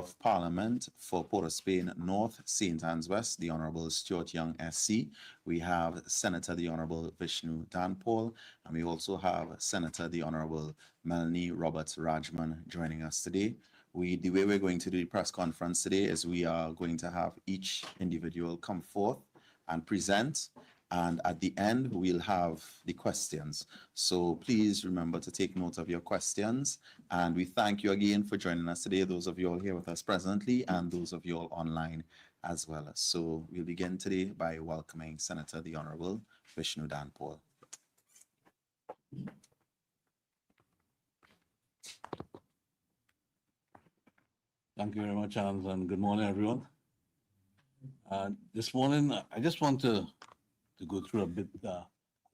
of Parliament for Port of Spain North, St. Anne's West, the Honourable Stuart Young SC. We have Senator the Honourable Vishnu Dhanpaul, and we also have Senator the Honourable Melanie Roberts-Radgman joining us today. The way we're going to do the press conference today is we are going to have each individual come forth and present, and at the end we'll have the questions. So please remember to take note of your questions, and we thank you again for joining us today, those of you all here with us presently and those of you all online as well. So we'll begin today by welcoming Senator the Honourable Vishnu Dhanpaul. Thank you very much, Hans, and good morning, everyone. This morning, I just want to go through a bit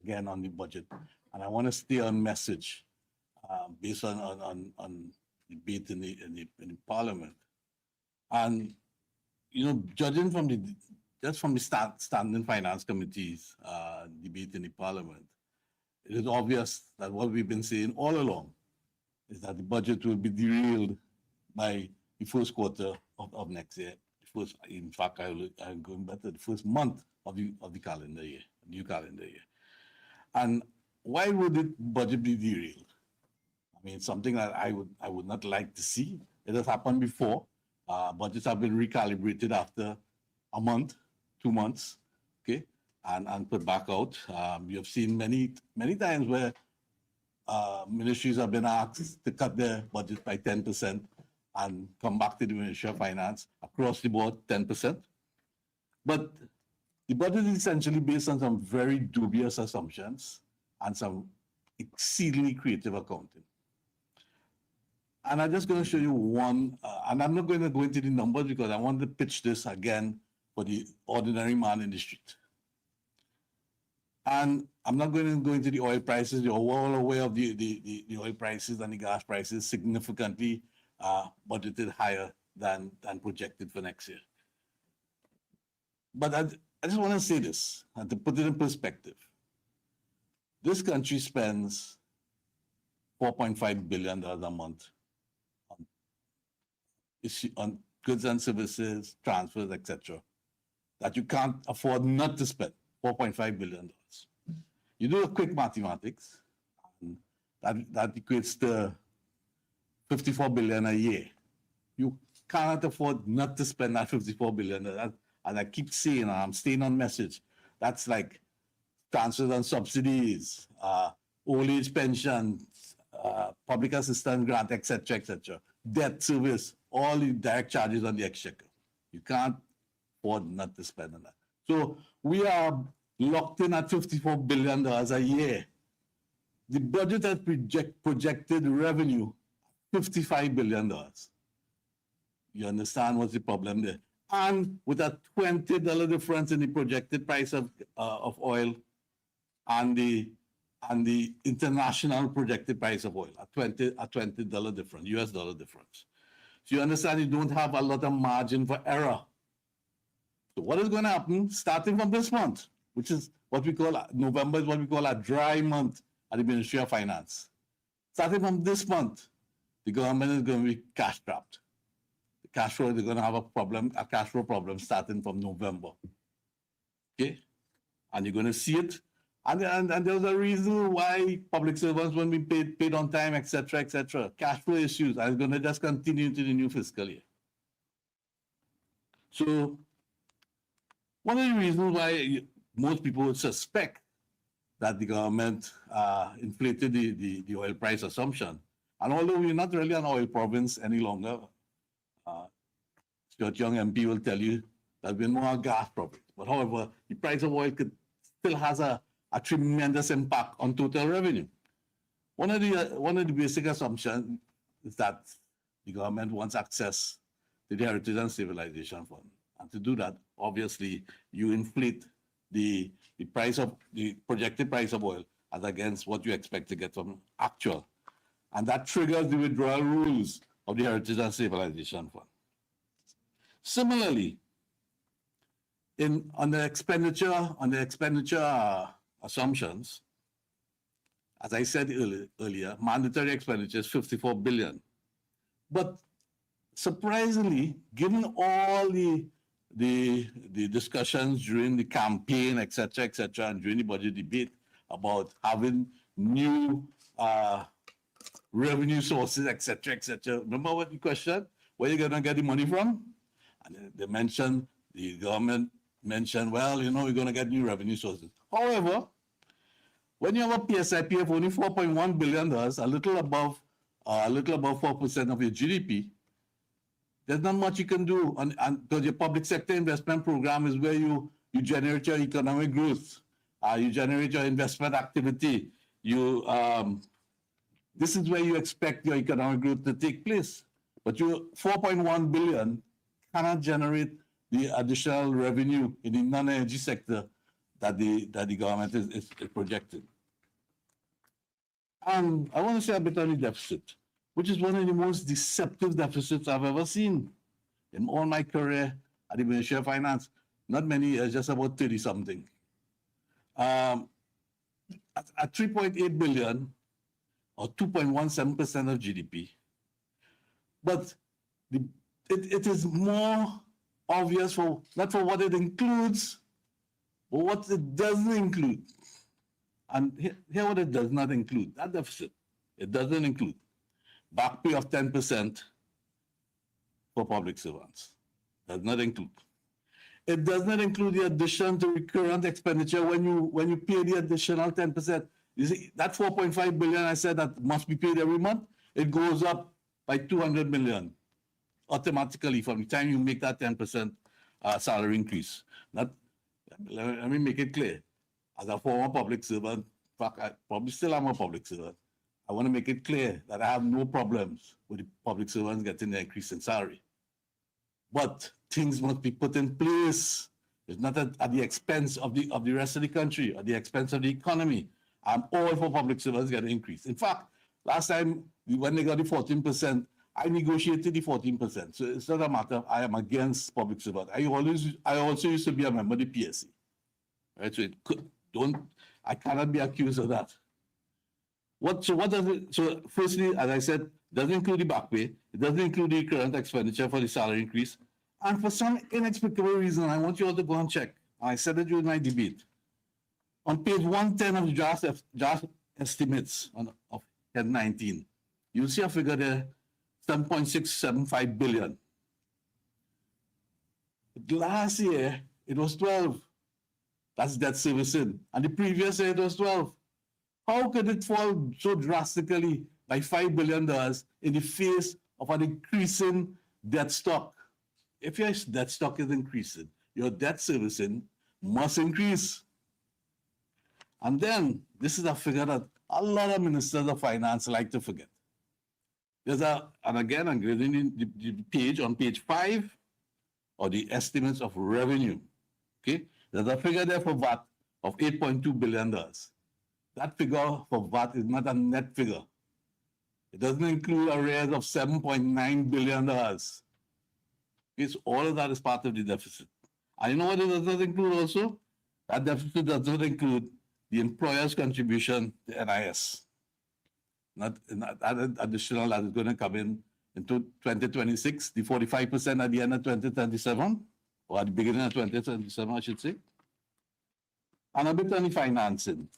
again on the budget, and I want to stay on message based on debate in the Parliament. And you know, judging from the standing finance committee's debate in the Parliament, it is obvious that what we've been saying all along is that the budget will be derailed by the first quarter of next year. In fact, I'm going better, the first month of the calendar year, new calendar year. And why would the budget be derailed? I mean, something that I would not like to see. It has happened before. Budgets have been recalibrated after a month, 2 months, okay, and put back out. We have seen many times where ministries have been asked to cut their budget by 10%. And come back to the Ministry of Finance, across the board, 10%. But the budget is essentially based on some very dubious assumptions and some exceedingly creative accounting. And I'm just going to show you one, and I'm not going to go into the numbers because I want to pitch this again for the ordinary man in the street. And I'm not going to go into the oil prices. You're all aware of the oil prices and the gas prices significantly budgeted higher than projected for next year. But I just want to say this, and to put it in perspective. This country spends $4.5 billion a month on goods and services, transfers, etc., that you can't afford not to spend, $4.5 billion. You do a quick mathematics, and that equates to 54 billion a year. You cannot afford not to spend that 54 billion. And I keep saying, I'm staying on message, that's like transfers and subsidies, old age pensions, public assistance grant, etc., etc., debt service, all the direct charges on the exchequer. You can't afford not to spend on that. So we are locked in at $54 billion a year. The budget has projected revenue $55 billion. You understand what's the problem there? And with a $20 difference in the projected price of oil and the international projected price of oil, a $20 difference, US dollar difference. So you understand you don't have a lot of margin for error. So what is going to happen starting from this month, which is what we call, November is what we call a dry month at the Ministry of Finance. Starting from this month, the government is going to be cash strapped. The cash flow, they're going to have a cash flow problem starting from November. Okay? And you're going to see it. And there's a reason why public servants won't be paid on time, etc., etc. Cash flow issues, and it's going to just continue into the new fiscal year. So, one of the reasons why most people would suspect that the government inflated the oil price assumption. And although we're not really an oil province any longer, Stuart Young MP will tell you that we're more a gas province. But however, the price of oil still has a tremendous impact on total revenue. One of the basic assumptions is that the government wants access to the Heritage and Civilization Fund. And to do that, obviously, you inflate the projected price of oil as against what you expect to get from actual. And that triggers the withdrawal rules of the Heritage and Civilization Fund. Similarly, on the expenditure assumptions, as I said earlier, mandatory expenditure is $54 billion. But surprisingly, given all the discussions during the campaign, etc., and during the budget debate about having new revenue sources, etc., remember what the question? Where are you going to get the money from? And they mentioned, the government mentioned, well, you know, we're going to get new revenue sources. However, when you have a PSIP of only $4.1 billion, a little above 4% of your GDP, there's not much you can do. And because your public sector investment program is where you generate your economic growth, you generate your investment activity. This is where you expect your economic growth to take place. But your 4.1 billion cannot generate the additional revenue in the non-energy sector that the government is projecting. And I want to say a bit on the deficit, which is one of the most deceptive deficits I've ever seen in all my career at the Ministry of Finance. Not many years, just about 30 something. At 3.8 billion, or 2.17% of GDP. But it is more obvious not for what it includes, but what it doesn't include. And here what it does not include, that deficit. It doesn't include back pay of 10% for public servants. Does not include. It does not include the addition to recurrent expenditure when you pay the additional 10%. You see, that 4.5 billion I said that must be paid every month, it goes up by 200 million automatically from the time you make that 10% salary increase. Let me make it clear. As a former public servant, in fact, I probably still am a public servant, I want to make it clear that I have no problems with the public servants getting their increase in salary. But things must be put in place. It's not at the expense of the rest of the country, at the expense of the economy. I'm all for public servants getting increased. In fact, last time when they got the 14%, I negotiated the 14%. So it's not a matter of I am against public servants. I also used to be a member of the PSC. Right? So I cannot be accused of that. So firstly, as I said, it doesn't include the back pay, it doesn't include the current expenditure for the salary increase. And for some inexplicable reason, I want you all to go and check. I said it during my debate. On page 110 of the draft estimates of head 19, you'll see a figure there, 7.675 billion. Last year, it was 12. That's debt servicing. And the previous year, it was 12. How could it fall so drastically by $5 billion in the face of an increasing debt stock? If your debt stock is increasing, your debt servicing must increase. And then, this is a figure that a lot of ministers of finance like to forget. And again, I'm giving the page on page 5, or the estimates of revenue. Okay? There's a figure there for VAT of $8.2 billion. That figure for VAT is not a net figure. It doesn't include arrears of $7.9 billion. Okay, so all of that is part of the deficit. And you know what it does not include also? That deficit does not include the employer's contribution to NIS. Not that additional that is going to come in into 2026, the 45% at the end of 2027, or at the beginning of 2027, I should say. And a bit on the financing.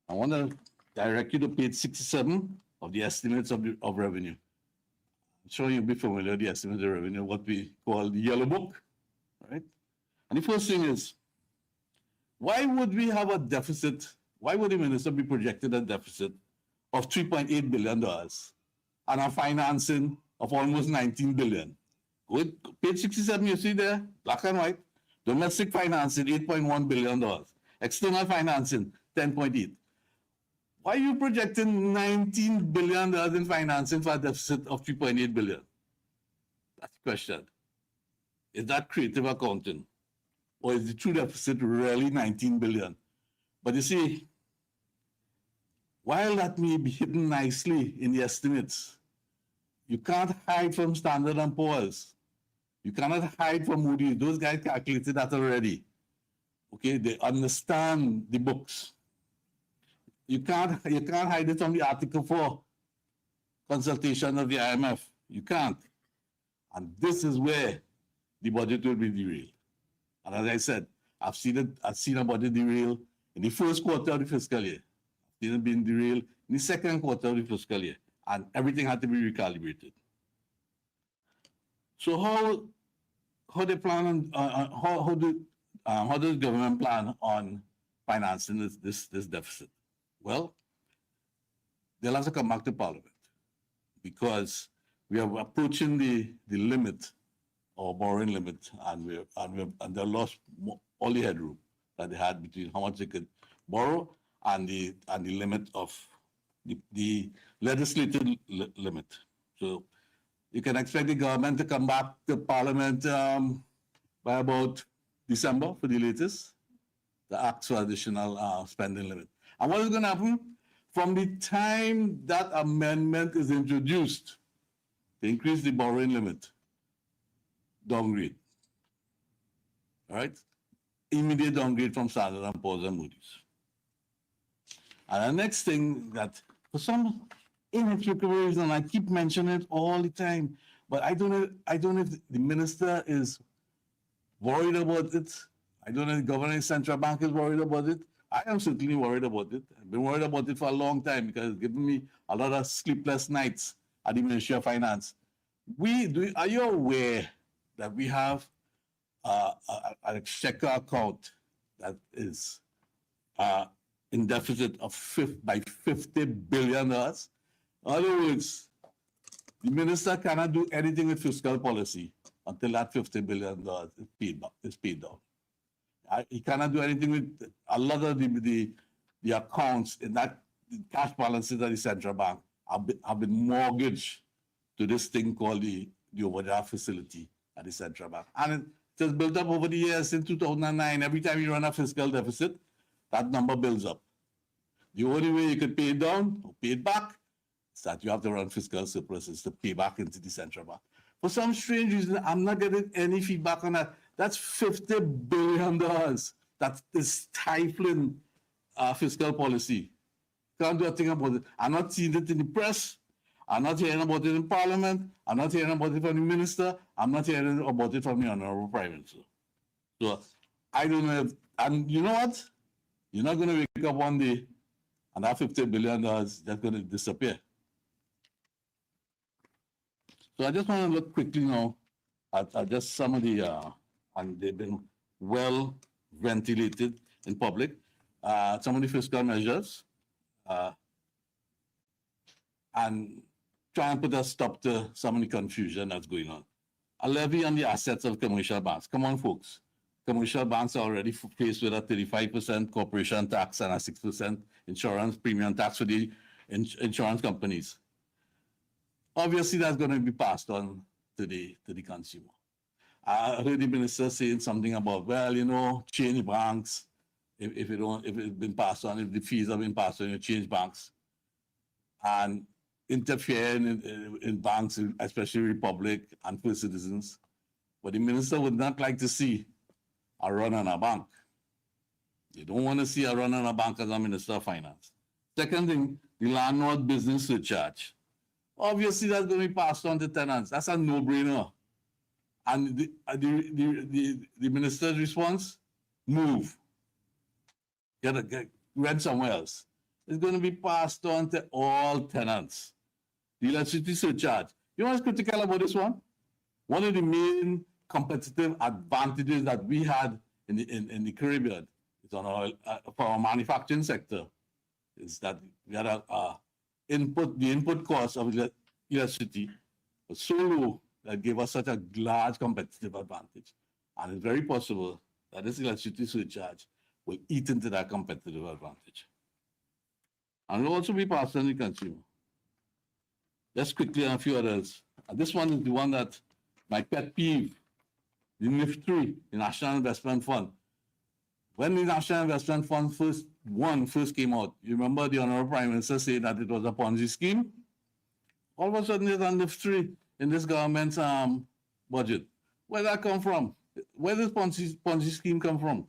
I want to direct you to page 67 of the estimates of revenue. I'm sure you'll be familiar with the estimates of revenue, what we call the yellow book, right? And the first thing is, why would we have a deficit? Why would the minister be projected a deficit of $3.8 billion and a financing of almost $19 billion? Go to page 67, you see there, black and white. Domestic financing, $8.1 billion. External financing, $10.8. Why are you projecting $19 billion in financing for a deficit of $3.8 billion? That's the question. Is that creative accounting? Or is the true deficit really $19 billion? But you see, while that may be hidden nicely in the estimates, you can't hide from Standard & Poor's. You cannot hide from Moody's. Those guys calculated that already. Okay, they understand the books. You can't hide it from the Article 4 consultation of the IMF. You can't. And this is where the budget will be derailed. And as I said, I've seen a budget derail in the first quarter of the fiscal year. I've seen it being derailed in the second quarter of the fiscal year. And everything had to be recalibrated. So how they plan on how does the government plan on financing this deficit? Well, they'll have to come back to Parliament because we are approaching the limit or borrowing limit, and they lost all the headroom that they had between how much they could borrow and the limit of the legislated limit. So you can expect the government to come back to Parliament by about December for the latest, to ask for additional spending limit. And what is going to happen? From the time that amendment is introduced to increase the borrowing limit, downgrade. All right? Immediate downgrade from Standard & Poor's and Moody's. And the next thing that, for some inexplicable reason, I keep mentioning it all the time, but I don't know if the minister is worried about it. I don't know if the governing central bank is worried about it. I am certainly worried about it. I've been worried about it for a long time because it's given me a lot of sleepless nights at the Ministry of Finance. Are you aware that we have an exchequer account that is in deficit by $50 billion? In other words, the minister cannot do anything with fiscal policy until that $50 billion is paid down. He cannot do anything with a lot of the accounts in that cash balances at the central bank have been mortgaged to this thing called the overdraft facility at the central bank. And it has built up over the years. Since 2009. Every time you run a fiscal deficit, that number builds up. The only way you could pay it down or pay it back is that you have to run fiscal surpluses to pay back into the central bank. For some strange reason, I'm not getting any feedback on that. That's $50 billion. That is stifling fiscal policy. Can't do a thing about it. I'm not seeing it in the press. I'm not hearing about it in Parliament. I'm not hearing about it from the minister. I'm not hearing about it from the Honorable Prime Minister. So I don't know if, and you know what? You're not going to wake up one day and that $50 billion is just going to disappear. So I just want to look quickly now at just some of the, and they've been well ventilated in public, some of the fiscal measures, and try and put a stop to some of the confusion that's going on. A levy on the assets of commercial banks. Come on, folks. Commercial banks are already faced with a 35% corporation tax and a 6% insurance premium tax for the insurance companies. Obviously, that's going to be passed on to the consumer. I heard the minister saying something about, well, you know, change banks. If it's been passed on, if the fees have been passed on, you change banks. And interfere in banks, especially Republic and First Citizens. But the minister would not like to see a run on a bank. They don't want to see a run on a bank as a Minister of Finance. Second thing, the landlord business surcharge. Obviously, that's going to be passed on to tenants. That's a no-brainer. And the minister's response, move. Get rent somewhere else. It's going to be passed on to all tenants. The electricity surcharge. You know what's critical about this one? One of the main competitive advantages that we had in the Caribbean is on our for our manufacturing sector is that we had the input cost of electricity was so low that gave us such a large competitive advantage. And it's very possible that this electricity surcharge will eat into that competitive advantage. And will also be passed on the consumer. Just quickly on a few others. And this one is the one that my pet peeve, the NIF3, the National Investment Fund. When the National Investment Fund first came out, you remember the Honorable Prime Minister saying that it was a Ponzi scheme? All of a sudden, there's a NIF3 in this government's budget. Where did that come from? Where does Ponzi scheme come from?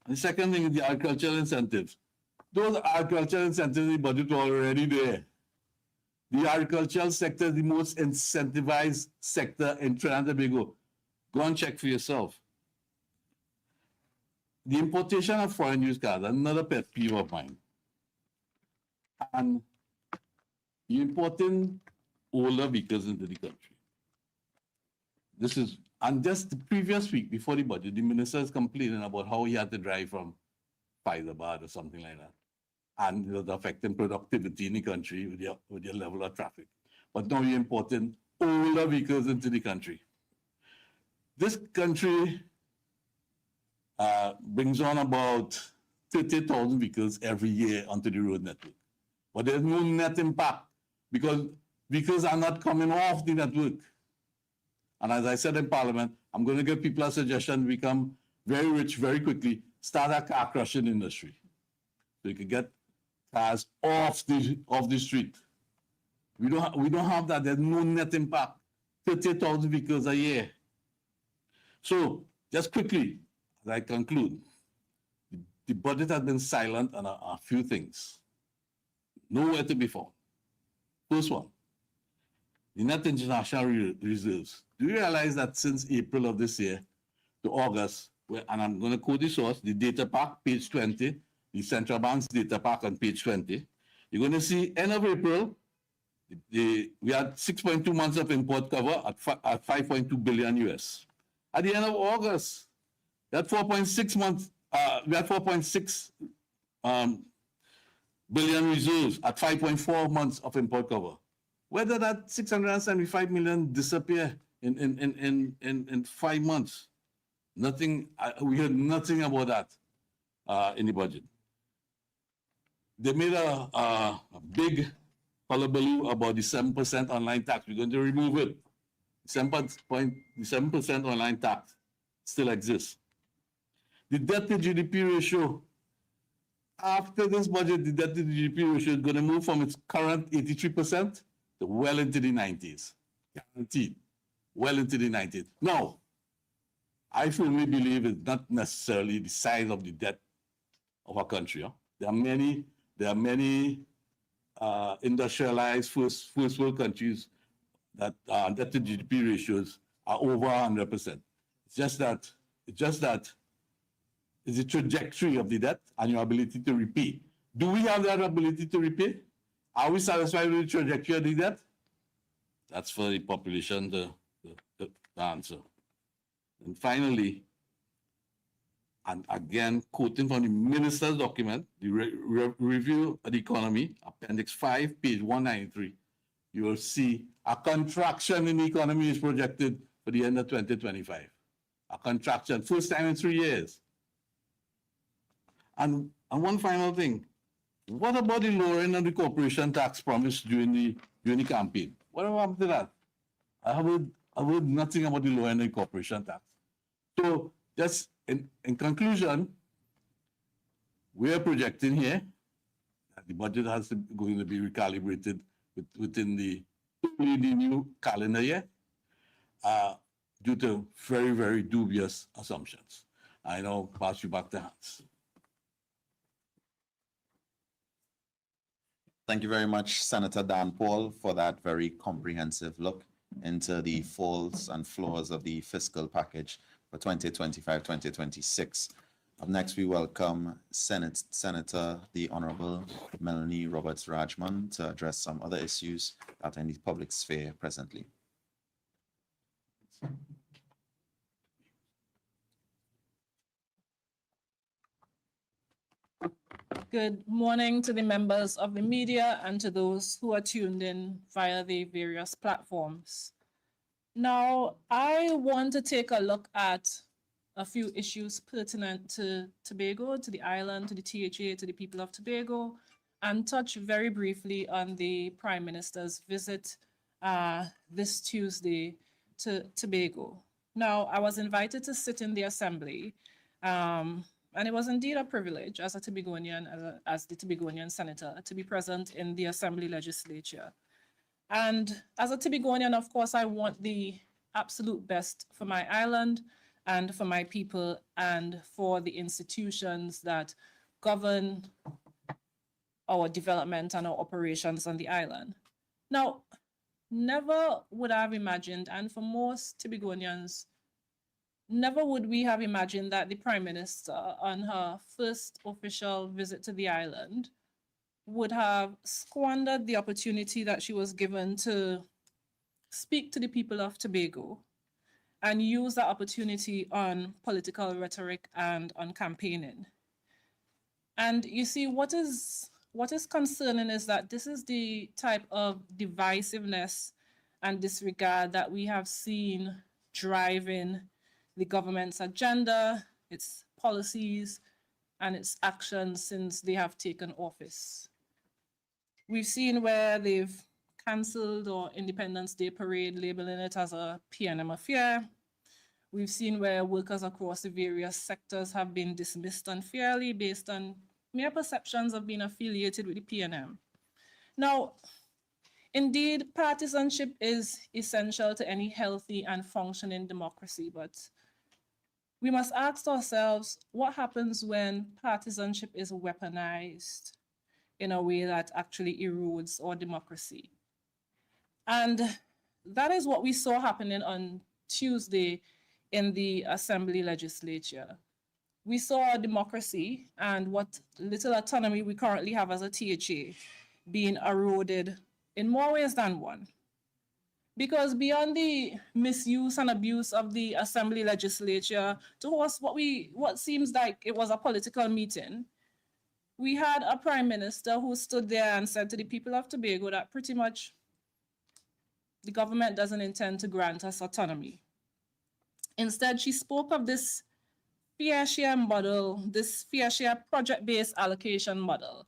And the second thing is the agricultural incentives. Those agricultural incentives in the budget were already there. The agricultural sector is the most incentivized sector in Trinidad and Tobago. Go and check for yourself. The importation of foreign used cars, another pet peeve of mine. And you're importing older vehicles into the country. This is, and just the previous week before the budget, the minister is complaining about how he had to drive from Hyderabad or something like that. And it was affecting productivity in the country with your level of traffic. But now you're importing older vehicles into the country. This country brings on about 30,000 vehicles every year onto the road network. But there's no net impact because vehicles are not coming off the network. And as I said in Parliament, I'm going to give people a suggestion to become very rich very quickly, start a car crushing industry. So you can get cars off the street. We don't have that. There's no net impact. 30,000 vehicles a year. So just quickly, as I conclude, the budget has been silent on a few things. Nowhere to be found. First one, the net international reserves. Do you realize that since April of this year to August, and I'm going to quote the source, the data pack, page 20, the central bank's data pack on page 20, you're going to see end of April, we had 6.2 months of import cover at 5.2 billion US. At the end of August, we had 4.6 months, we had 4.6 billion reserves at 5.4 months of import cover. Where did that 675 million disappear in 5 months? Nothing, we heard nothing about that in the budget. They made a big hullabaloo about the 7% online tax. We're going to remove it. 7% online tax still exists. The debt to GDP ratio, after this budget, the debt to GDP ratio is going to move from its current 83% to well into the 90s. Guaranteed. Well into the 90s. Now, I firmly believe it's not necessarily the size of the debt of our country. Huh? There are many industrialized first world countries that debt to GDP ratios are over 100%. It's just that it's the trajectory of the debt and your ability to repay. Do we have that ability to repay? Are we satisfied with the trajectory of the debt? That's for the population to answer. And finally, and again, quoting from the minister's document, the review of the economy, Appendix 5, page 193, you will see a contraction in the economy is projected for the end of 2025. A contraction, first time in 3 years. And one final thing, what about the lowering of the corporation tax promised during the campaign? What happened to that? I heard nothing about the lowering of the corporation tax. So just in conclusion, we are projecting here that the budget going to be recalibrated within the new calendar year due to very, very dubious assumptions. I now pass you back to Hans. Thank you very much, Senator Dhanpaul, for that very comprehensive look into the faults and flaws of the fiscal package for 2025-2026. Up next, we welcome Senator the Honorable Melanie Roberts-Radgman to address some other issues that are in the public sphere presently. Good morning to the members of the media and to those who are tuned in via the various platforms. Now, I want to take a look at a few issues pertinent to Tobago, to the island, to the THA, to the people of Tobago, and touch very briefly on the Prime Minister's visit this Tuesday to Tobago. Now, I was invited to sit in the Assembly, and it was indeed a privilege as a Tobagonian, as the Tobagonian senator, to be present in the Assembly legislature. And as a Tobagonian, of course, I want the absolute best for my island and for my people and for the institutions that govern our development and our operations on the island. Now, never would I have imagined, and for most Tobagonians, never would we have imagined that the Prime Minister, on her first official visit to the island, would have squandered the opportunity that she was given to speak to the people of Tobago and use that opportunity on political rhetoric and on campaigning. And you see, what is concerning is that this is the type of divisiveness and disregard that we have seen driving the government's agenda, its policies, and its actions since they have taken office. We've seen where they've cancelled our Independence Day parade, labeling it as a PNM affair. We've seen where workers across the various sectors have been dismissed unfairly based on mere perceptions of being affiliated with the PNM. Now, indeed, partisanship is essential to any healthy and functioning democracy, but we must ask ourselves what happens when partisanship is weaponized in a way that actually erodes our democracy. And that is what we saw happening on Tuesday in the Assembly legislature. We saw a democracy and what little autonomy we currently have as a THA being eroded in more ways than one. Because beyond the misuse and abuse of the Assembly legislature to host what seems like it was a political meeting, we had a Prime Minister who stood there and said to the people of Tobago that pretty much the government doesn't intend to grant us autonomy. Instead, she spoke of this fair share model, this fair share project-based allocation model.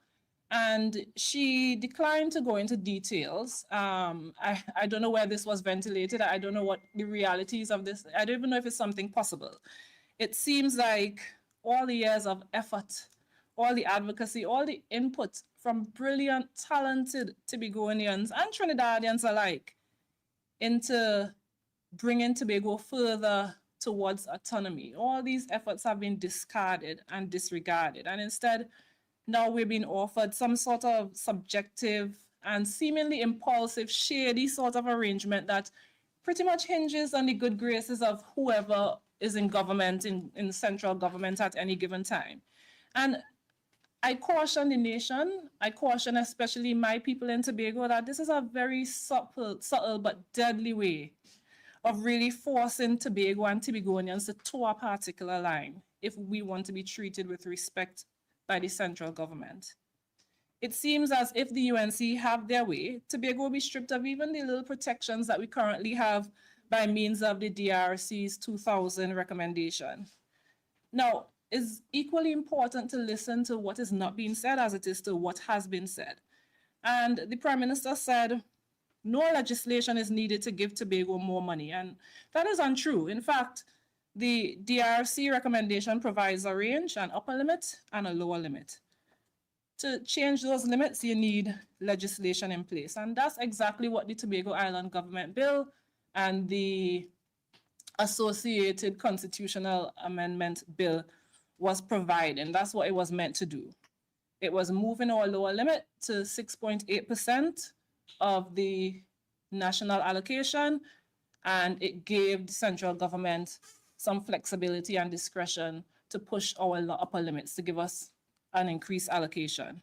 And she declined to go into details. I don't know where this was ventilated. I don't know what the realities of this. I don't even know if it's something possible. It seems like all the years of effort, all the advocacy, all the input from brilliant, talented Tobagonians and Trinidadians alike into bringing Tobago further towards autonomy. All these efforts have been discarded and disregarded. And instead, now we're being offered some sort of subjective and seemingly impulsive, shady sort of arrangement that pretty much hinges on the good graces of whoever is in government, in central government at any given time. And I caution the nation, I caution especially my people in Tobago that this is a very subtle but deadly way of really forcing Tobago and Tobagonians to toe a particular line if we want to be treated with respect by the central government. It seems as if the UNC have their way, Tobago will be stripped of even the little protections that we currently have by means of the DRC's 2000 recommendation. Now, it's equally important to listen to what is not being said as it is to what has been said. And the Prime Minister said, no legislation is needed to give Tobago more money. And that is untrue. In fact, the DRC recommendation provides a range, an upper limit and a lower limit. To change those limits, you need legislation in place. And that's exactly what the Tobago Island Government Bill and the associated constitutional amendment bill was providing. That's what it was meant to do. It was moving our lower limit to 6.8% of the national allocation, and it gave the central government some flexibility and discretion to push our upper limits to give us an increased allocation.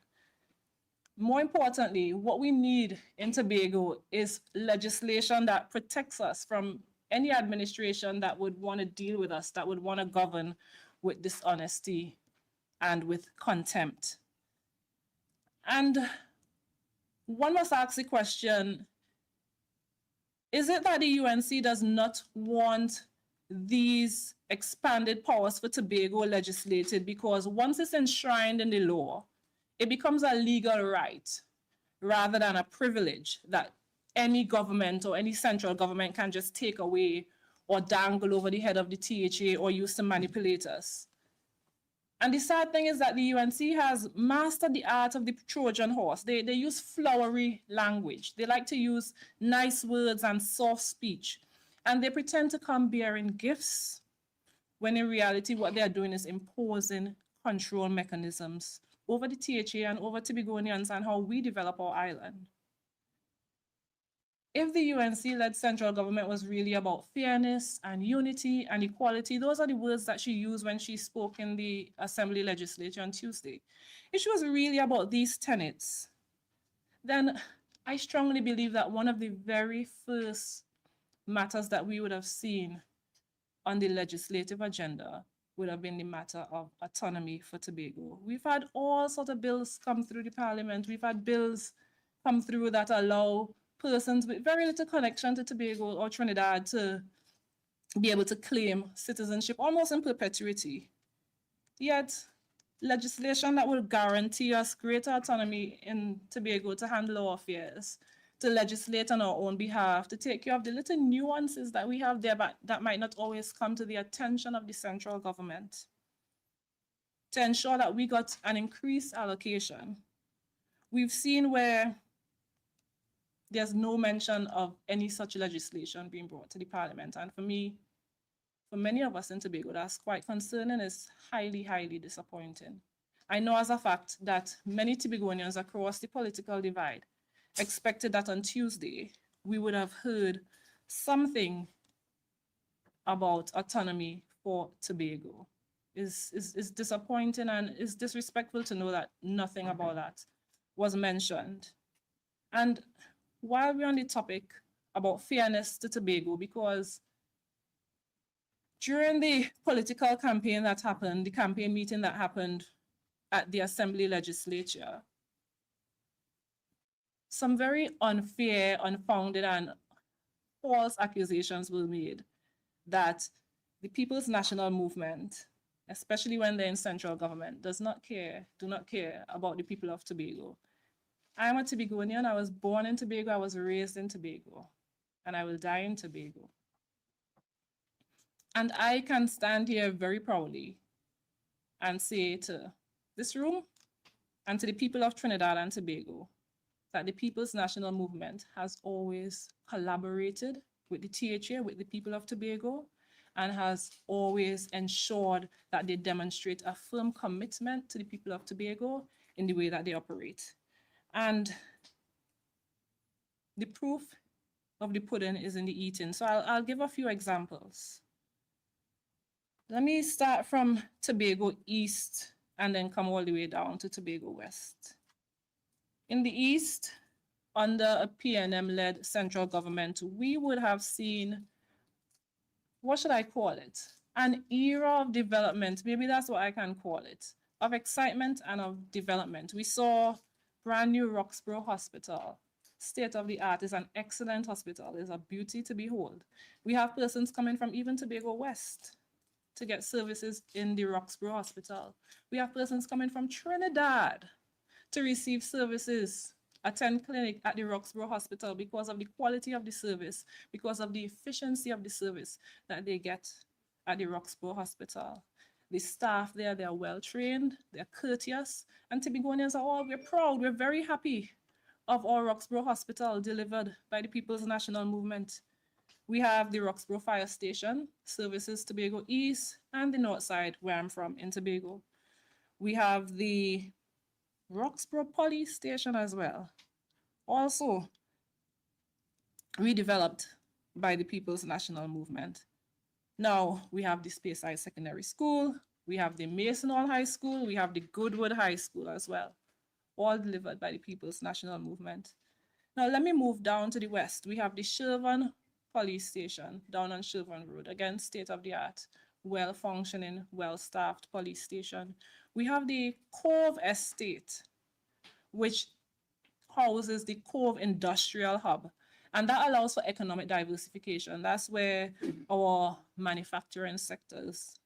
More importantly, what we need in Tobago is legislation that protects us from any administration that would want to deal with us, that would want to govern with dishonesty and with contempt. And one must ask the question, is it that the UNC does not want these expanded powers for Tobago legislated because once it's enshrined in the law, it becomes a legal right rather than a privilege that any government or any central government can just take away or dangle over the head of the THA or use to manipulate us? And the sad thing is that the UNC has mastered the art of the Trojan horse. They use flowery language. They like to use nice words and soft speech. And they pretend to come bearing gifts when in reality what they are doing is imposing control mechanisms over the THA and over Tobagonians and how we develop our island. if the UNC-led central government was really about fairness and unity and equality, those are the words that she used when she spoke in the Assembly legislature on Tuesday. If she was really about these tenets, then I strongly believe that one of the very first matters that we would have seen on the legislative agenda would have been the matter of autonomy for Tobago. We've had all sorts of bills come through the parliament. We've had bills come through that allow persons with very little connection to Tobago or Trinidad to be able to claim citizenship almost in perpetuity. Yet, legislation that will guarantee us greater autonomy in Tobago to handle our affairs, to legislate on our own behalf, to take care of the little nuances that we have there, but that might not always come to the attention of the central government, to ensure that we got an increased allocation. We've seen where there's no mention of any such legislation being brought to the parliament. And for me, for many of us in Tobago, that's quite concerning. It's highly, highly disappointing. I know as a fact that many Tobagonians across the political divide expected that on Tuesday, we would have heard something about autonomy for Tobago. It's disappointing and it's disrespectful to know that nothing about that was mentioned. And while we're on the topic about fairness to Tobago, because during the political campaign that happened, the campaign meeting that happened at the Assembly legislature, some very unfair, unfounded, and false accusations were made that the People's National Movement, especially when they're in central government, do not care about the people of Tobago. I'm a Tobagonian. I was born in Tobago. I was raised in Tobago. And I will die in Tobago. And I can stand here very proudly and say to this room and to the people of Trinidad and Tobago that the People's National Movement has always collaborated with the THA, with the people of Tobago, and has always ensured that they demonstrate a firm commitment to the people of Tobago in the way that they operate. And the proof of the pudding is in the eating. So I'll give a few examples. Let me start from Tobago East and then come all the way down to Tobago West. In the East, under a PNM-led central government, we would have seen, what should I call it? An era of development, maybe that's what I can call it, of excitement and of development. We saw brand new Roxborough Hospital, state of the art. Is an excellent hospital. It's a beauty to behold. We have persons coming from even Tobago West to get services in the Roxborough Hospital. We have persons coming from Trinidad to receive services, attend clinic at the Roxborough Hospital because of the quality of the service, because of the efficiency of the service that they get at the Roxborough Hospital. The staff there, they're well trained, they're courteous, and Tobagonians are all, we're proud, we're very happy of our Roxborough Hospital delivered by the People's National Movement. We have the Roxborough Fire Station, services Tobago East and the North Side, where I'm from in Tobago. We have the Roxborough Police Station as well, also redeveloped by the People's National Movement. Now, we have the Speyside Secondary School, we have the Mason Hall High School, we have the Goodwood High School as well, all delivered by the People's National Movement. Now, let me move down to the west. We have the Shervan Police Station down on Shervan Road, again, state-of-the-art, well-functioning, well-staffed police station. We have the Cove Estate, which houses the Cove Industrial Hub, and that allows for economic diversification. That's where our manufacturing sectors,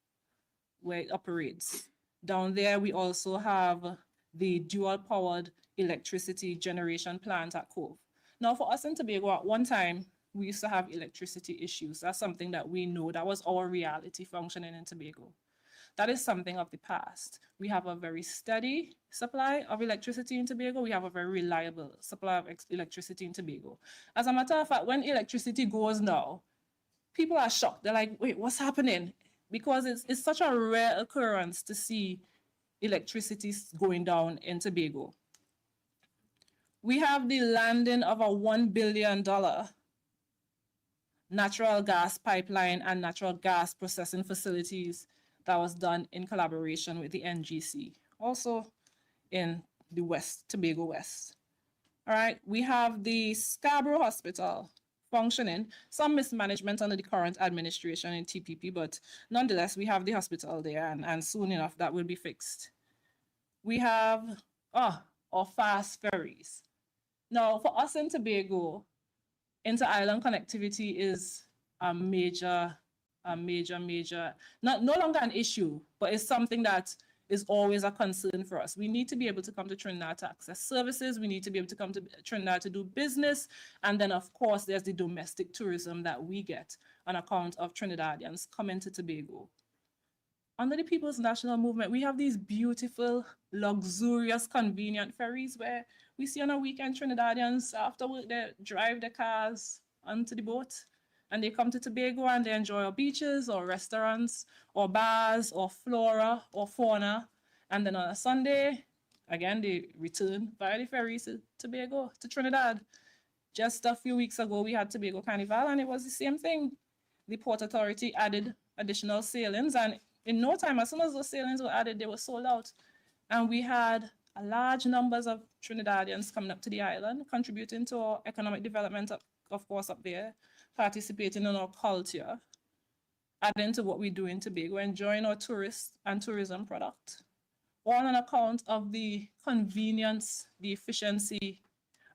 where it operates. Down there, we also have the dual-powered electricity generation plant at Cove. Now, for us in Tobago, at one time, we used to have electricity issues. That's something that we know. That was our reality functioning in Tobago. That is something of the past. We have a very steady supply of electricity in Tobago. We have a very reliable supply of electricity in Tobago. As a matter of fact, when electricity goes now, people are shocked. They're like, wait, what's happening? Because it's such a rare occurrence to see electricity going down in Tobago. We have the landing of a $1 billion natural gas pipeline and natural gas processing facilities that was done in collaboration with the NGC, also in the West, Tobago West. All right, we have the Scarborough Hospital functioning, some mismanagement under the current administration in TPP, but nonetheless, we have the hospital there, and soon enough that will be fixed. We have our fast ferries. Now, for us in Tobago, inter-island connectivity is a major, no longer an issue, but it's something that is always a concern for us. We need to be able to come to Trinidad to access services. We need to be able to come to Trinidad to do business. And then, of course, there's the domestic tourism that we get on account of Trinidadians coming to Tobago. Under the People's National Movement, we have these beautiful, luxurious, convenient ferries where we see on a weekend Trinidadians after work, they drive their cars onto the boat and they come to Tobago and they enjoy our beaches or restaurants or bars or flora or fauna. And then on a Sunday, again, they return via the ferries to Tobago, to Trinidad. Just a few weeks ago, we had Tobago Carnival and it was the same thing. The Port Authority added additional sailings, and in no time, as soon as those sailings were added, they were sold out. And we had a large numbers of Trinidadians coming up to the island, contributing to our economic development, of course, up there, participating in our culture, adding to what we do in Tobago, enjoying our tourist and tourism product, all on account of the convenience, the efficiency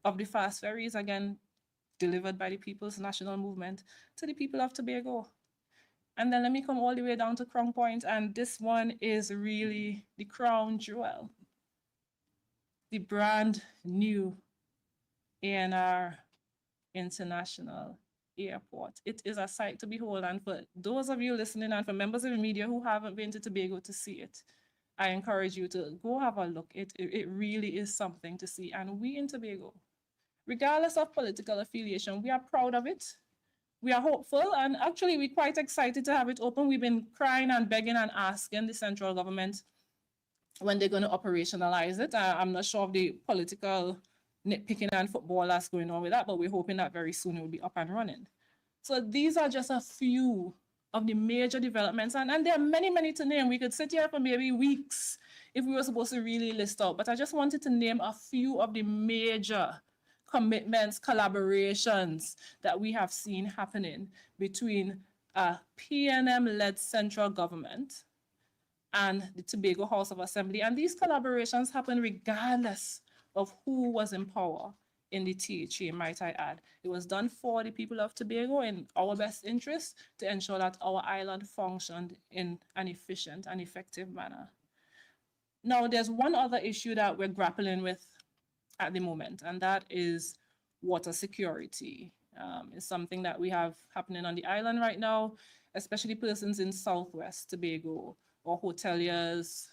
of the fast ferries, again, delivered by the People's National Movement to the people of Tobago. And then let me come all the way down to Crown Point, and this one is really the crown jewel. The brand new ANR International Airport. It is a sight to behold, and for those of you listening and for members of the media who haven't been to Tobago to see it, I encourage you to go have a look. It really is something to see, and we in Tobago, regardless of political affiliation, we are proud of it. We are hopeful, and actually we're quite excited to have it open. We've been crying and begging and asking the central government when they're going to operationalize it. I'm not sure of the political nitpicking and football that's going on with that, but we're hoping that very soon it will be up and running. So these are just a few of the major developments, and there are many, many to name. We could sit here for maybe weeks if we were supposed to really list out, but I just wanted to name a few of the major commitments, collaborations that we have seen happening between a PNM-led central government and the Tobago House of Assembly. And these collaborations happen regardless of who was in power in the THA, might I add. It was done for the people of Tobago in our best interest to ensure that our island functioned in an efficient and effective manner. Now, there's one other issue that we're grappling with at the moment, and that is water security. It's something that we have happening on the island right now, especially persons in Southwest Tobago, or hoteliers,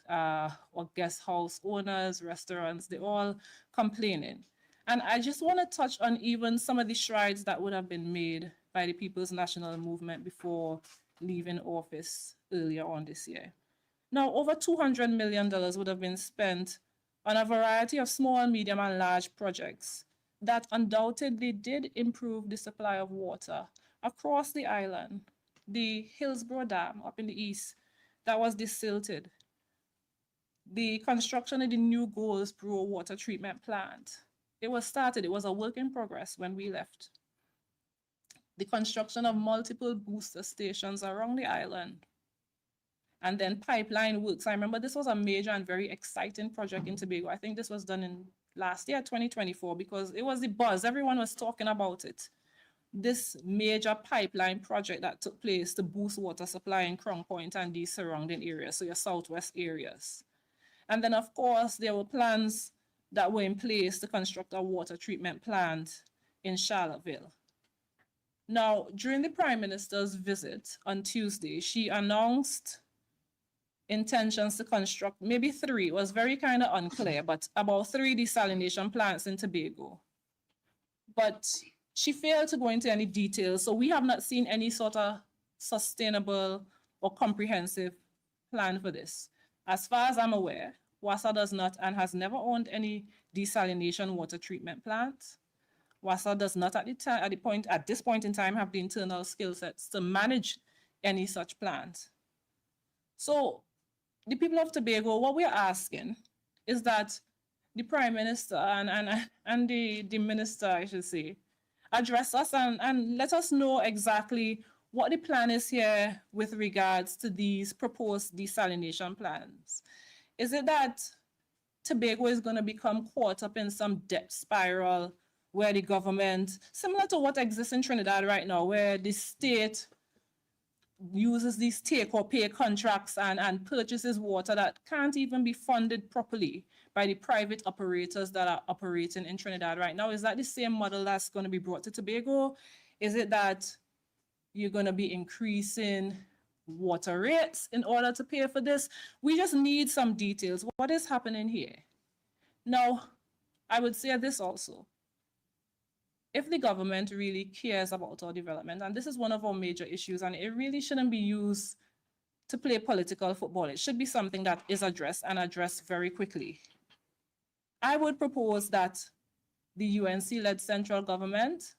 or guest house owners, restaurants, they're all complaining. And I just want to touch on even some of the strides that would have been made by the People's National Movement before leaving office earlier on this year. Now, over $200 million would have been spent on a variety of small, medium, and large projects that undoubtedly did improve the supply of water across the island. The Hillsborough Dam up in the east, that was desilted. The construction of the new Goldsboro water treatment plant, it was started, it was a work in progress when we left. The construction of multiple booster stations around the island. And then pipeline works. I remember this was a major and very exciting project in Tobago. I think this was done in last year, 2024, because it was the buzz. Everyone was talking about it. This major pipeline project that took place to boost water supply in Crown Point and these surrounding areas, so your southwest areas. And then, of course, there were plans that were in place to construct a water treatment plant in Charlottesville. Now, during the Prime Minister's visit on Tuesday, she announced intentions to construct maybe 3, it was very kind of unclear, but about 3 desalination plants in Tobago. But she failed to go into any details, so we have not seen any sort of sustainable or comprehensive plan for this. As far as I'm aware, WASA does not and has never owned any desalination water treatment plants. WASA does not at this point in time have the internal skill sets to manage any such plans. So the people of Tobago, what we're asking is that the Prime Minister and the Minister, I should say, address us and let us know exactly what the plan is here with regards to these proposed desalination plans. Is it that Tobago is going to become caught up in some debt spiral where the government, similar to what exists in Trinidad right now, where the state uses these take or pay contracts and purchases water that can't even be funded properly by the private operators that are operating in Trinidad right now? Is that the same model that's going to be brought to Tobago? Is it that you're going to be increasing water rates in order to pay for this? We just need some details. What is happening here? Now, I would say this also. If the government really cares about our development, and this is one of our major issues, and it really shouldn't be used to play political football. It should be something that is addressed and addressed very quickly. I would propose that the UNC-led central government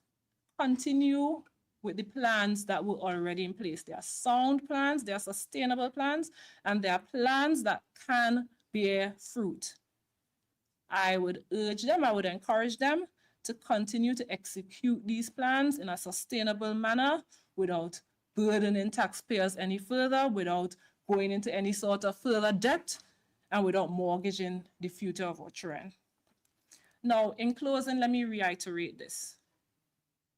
continue with the plans that were already in place. They are sound plans, they are sustainable plans, and they are plans that can bear fruit. I would urge them, I would encourage them to continue to execute these plans in a sustainable manner without burdening taxpayers any further, without going into any sort of further debt, and without mortgaging the future of our children. Now, in closing, let me reiterate this.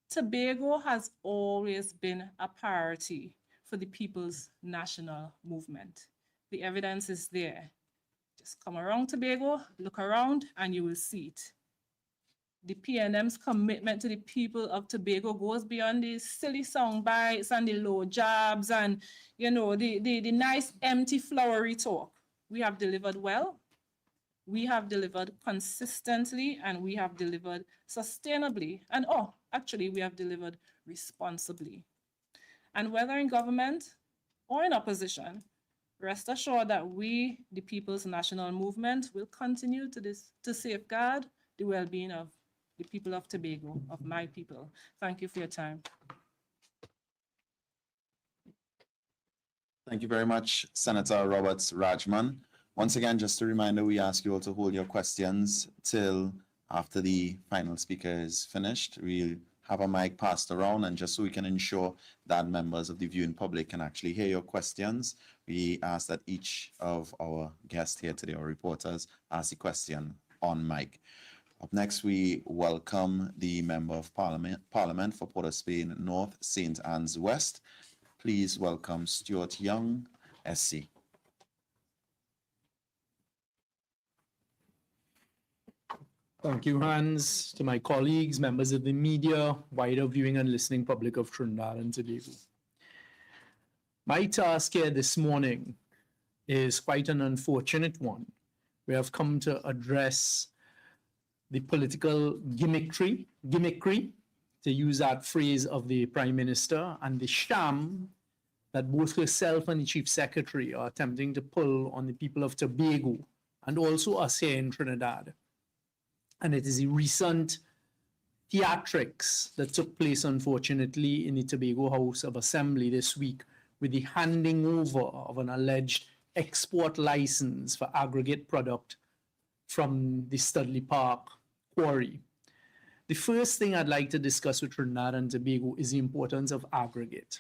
Tobago has always been a priority for the People's National Movement. The evidence is there. Just come around Tobago, look around, and you will see it. The PNM's commitment to the people of Tobago goes beyond the silly song bites and the low jabs and, you know, the nice empty flowery talk. We have delivered well, we have delivered consistently, and we have delivered sustainably. And actually, we have delivered responsibly. And whether in government or in opposition, rest assured that we, the People's National Movement, will continue to safeguard the well-being of the people of Tobago, of my people. Thank you for your time. Thank you very much, Senator Roberts-Radgman. Once again, just a reminder, we ask you all to hold your questions till after the final speaker is finished. We'll have a mic passed around, and just so we can ensure that members of the viewing public can actually hear your questions, we ask that each of our guests here today, or reporters, ask the question on mic. Up next, we welcome the Member of Parliament for Port of Spain North, St. Anne's West. Please welcome Stuart Young, SC. Thank you, Hans, to my colleagues, members of the media, wider viewing and listening public of Trinidad and Tobago. My task here this morning is quite an unfortunate one. We have come to address the political gimmickry, to use that phrase of the Prime Minister, and the sham that both herself and the Chief Secretary are attempting to pull on the people of Tobago and also us here in Trinidad. And it is the recent theatrics that took place, unfortunately, in the Tobago House of Assembly this week with the handing over of an alleged export license for aggregate product from the Studley Park quarry. The first thing I'd like to discuss with Trinidad and Tobago is the importance of aggregate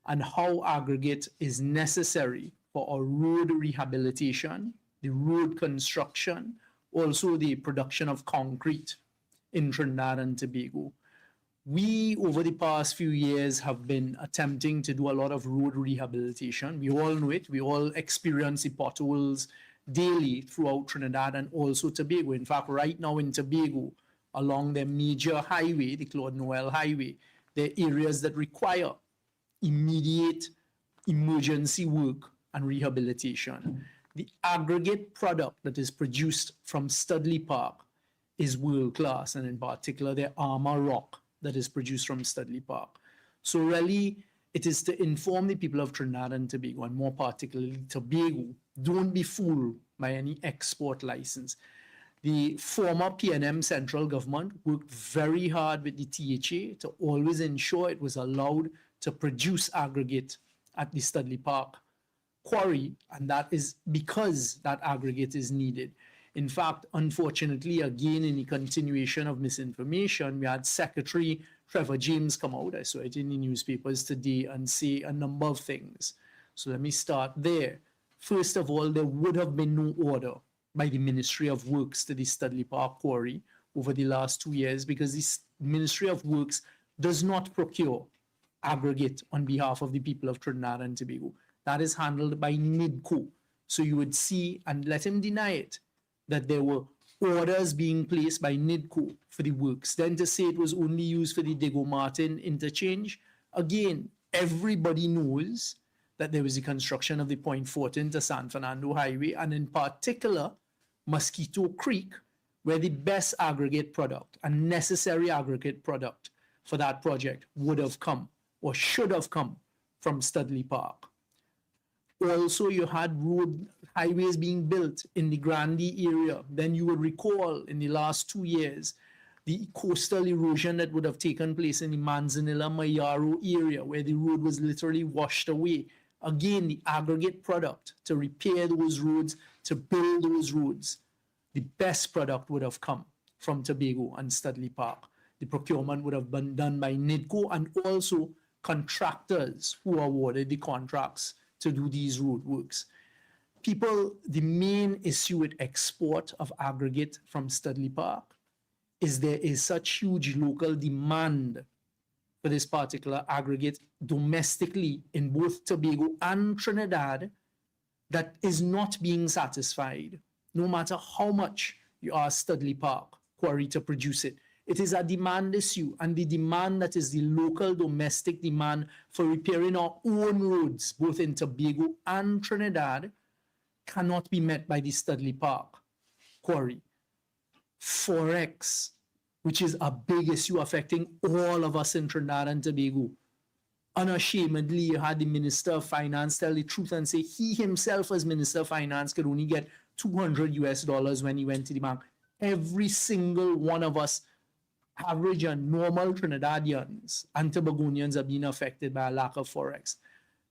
and how aggregate is necessary for our road rehabilitation, the road construction, also the production of concrete in Trinidad and Tobago. We, over the past few years, have been attempting to do a lot of road rehabilitation. We all know it. We all experience the potholes daily throughout Trinidad and also Tobago. In fact, right now in Tobago, along the major highway, the Claude Noel Highway, there are areas that require immediate emergency work and rehabilitation. The aggregate product that is produced from Studley Park is world class, and in particular, the armor rock that is produced from Studley Park. So really, it is to inform the people of Trinidad and Tobago, and more particularly Tobago, don't be fooled by any export license. The former PNM central government worked very hard with the THA to always ensure it was allowed to produce aggregate at the Studley Park quarry, and that is because that aggregate is needed. In fact, unfortunately, again, in the continuation of misinformation, we had Secretary Trevor James come out, I saw it in the newspapers today, and say a number of things. So let me start there. First of all, there would have been no order by the Ministry of Works to the Studley Park quarry over the last 2 years, because the Ministry of Works does not procure aggregate on behalf of the people of Trinidad and Tobago. That is handled by NIDCO. So you would see, and let him deny it, that there were orders being placed by NIDCO for the works. Then to say it was only used for the Diego Martin interchange, again, everybody knows that there was the construction of the Point Fortin to San Fernando Highway, and in particular, Mosquito Creek, where the best aggregate product and necessary aggregate product for that project would have come or should have come from Studley Park. Also, you had highways being built in the Grandie area. Then you would recall in the last 2 years, the coastal erosion that would have taken place in the Manzanilla-Mayaro area, where the road was literally washed away. Again, the aggregate product to repair those roads, to build those roads, the best product would have come from Tobago and Studley Park. The procurement would have been done by NIDCO and also contractors who awarded the contracts to do these road works. People, the main issue with export of aggregate from Studley Park is there is such huge local demand for this particular aggregate domestically in both Tobago and Trinidad that is not being satisfied, no matter how much you ask Studley Park quarry to produce it. It is a demand issue, and the demand that is the local domestic demand for repairing our own roads, both in Tobago and Trinidad, cannot be met by the Studley Park quarry. Forex, which is a big issue affecting all of us in Trinidad and Tobago. Unashamedly, you had the Minister of Finance tell the truth and say he himself as Minister of Finance could only get $200 when he went to the bank. Every single one of us, average and normal Trinidadians and Tobagonians, are being affected by a lack of Forex.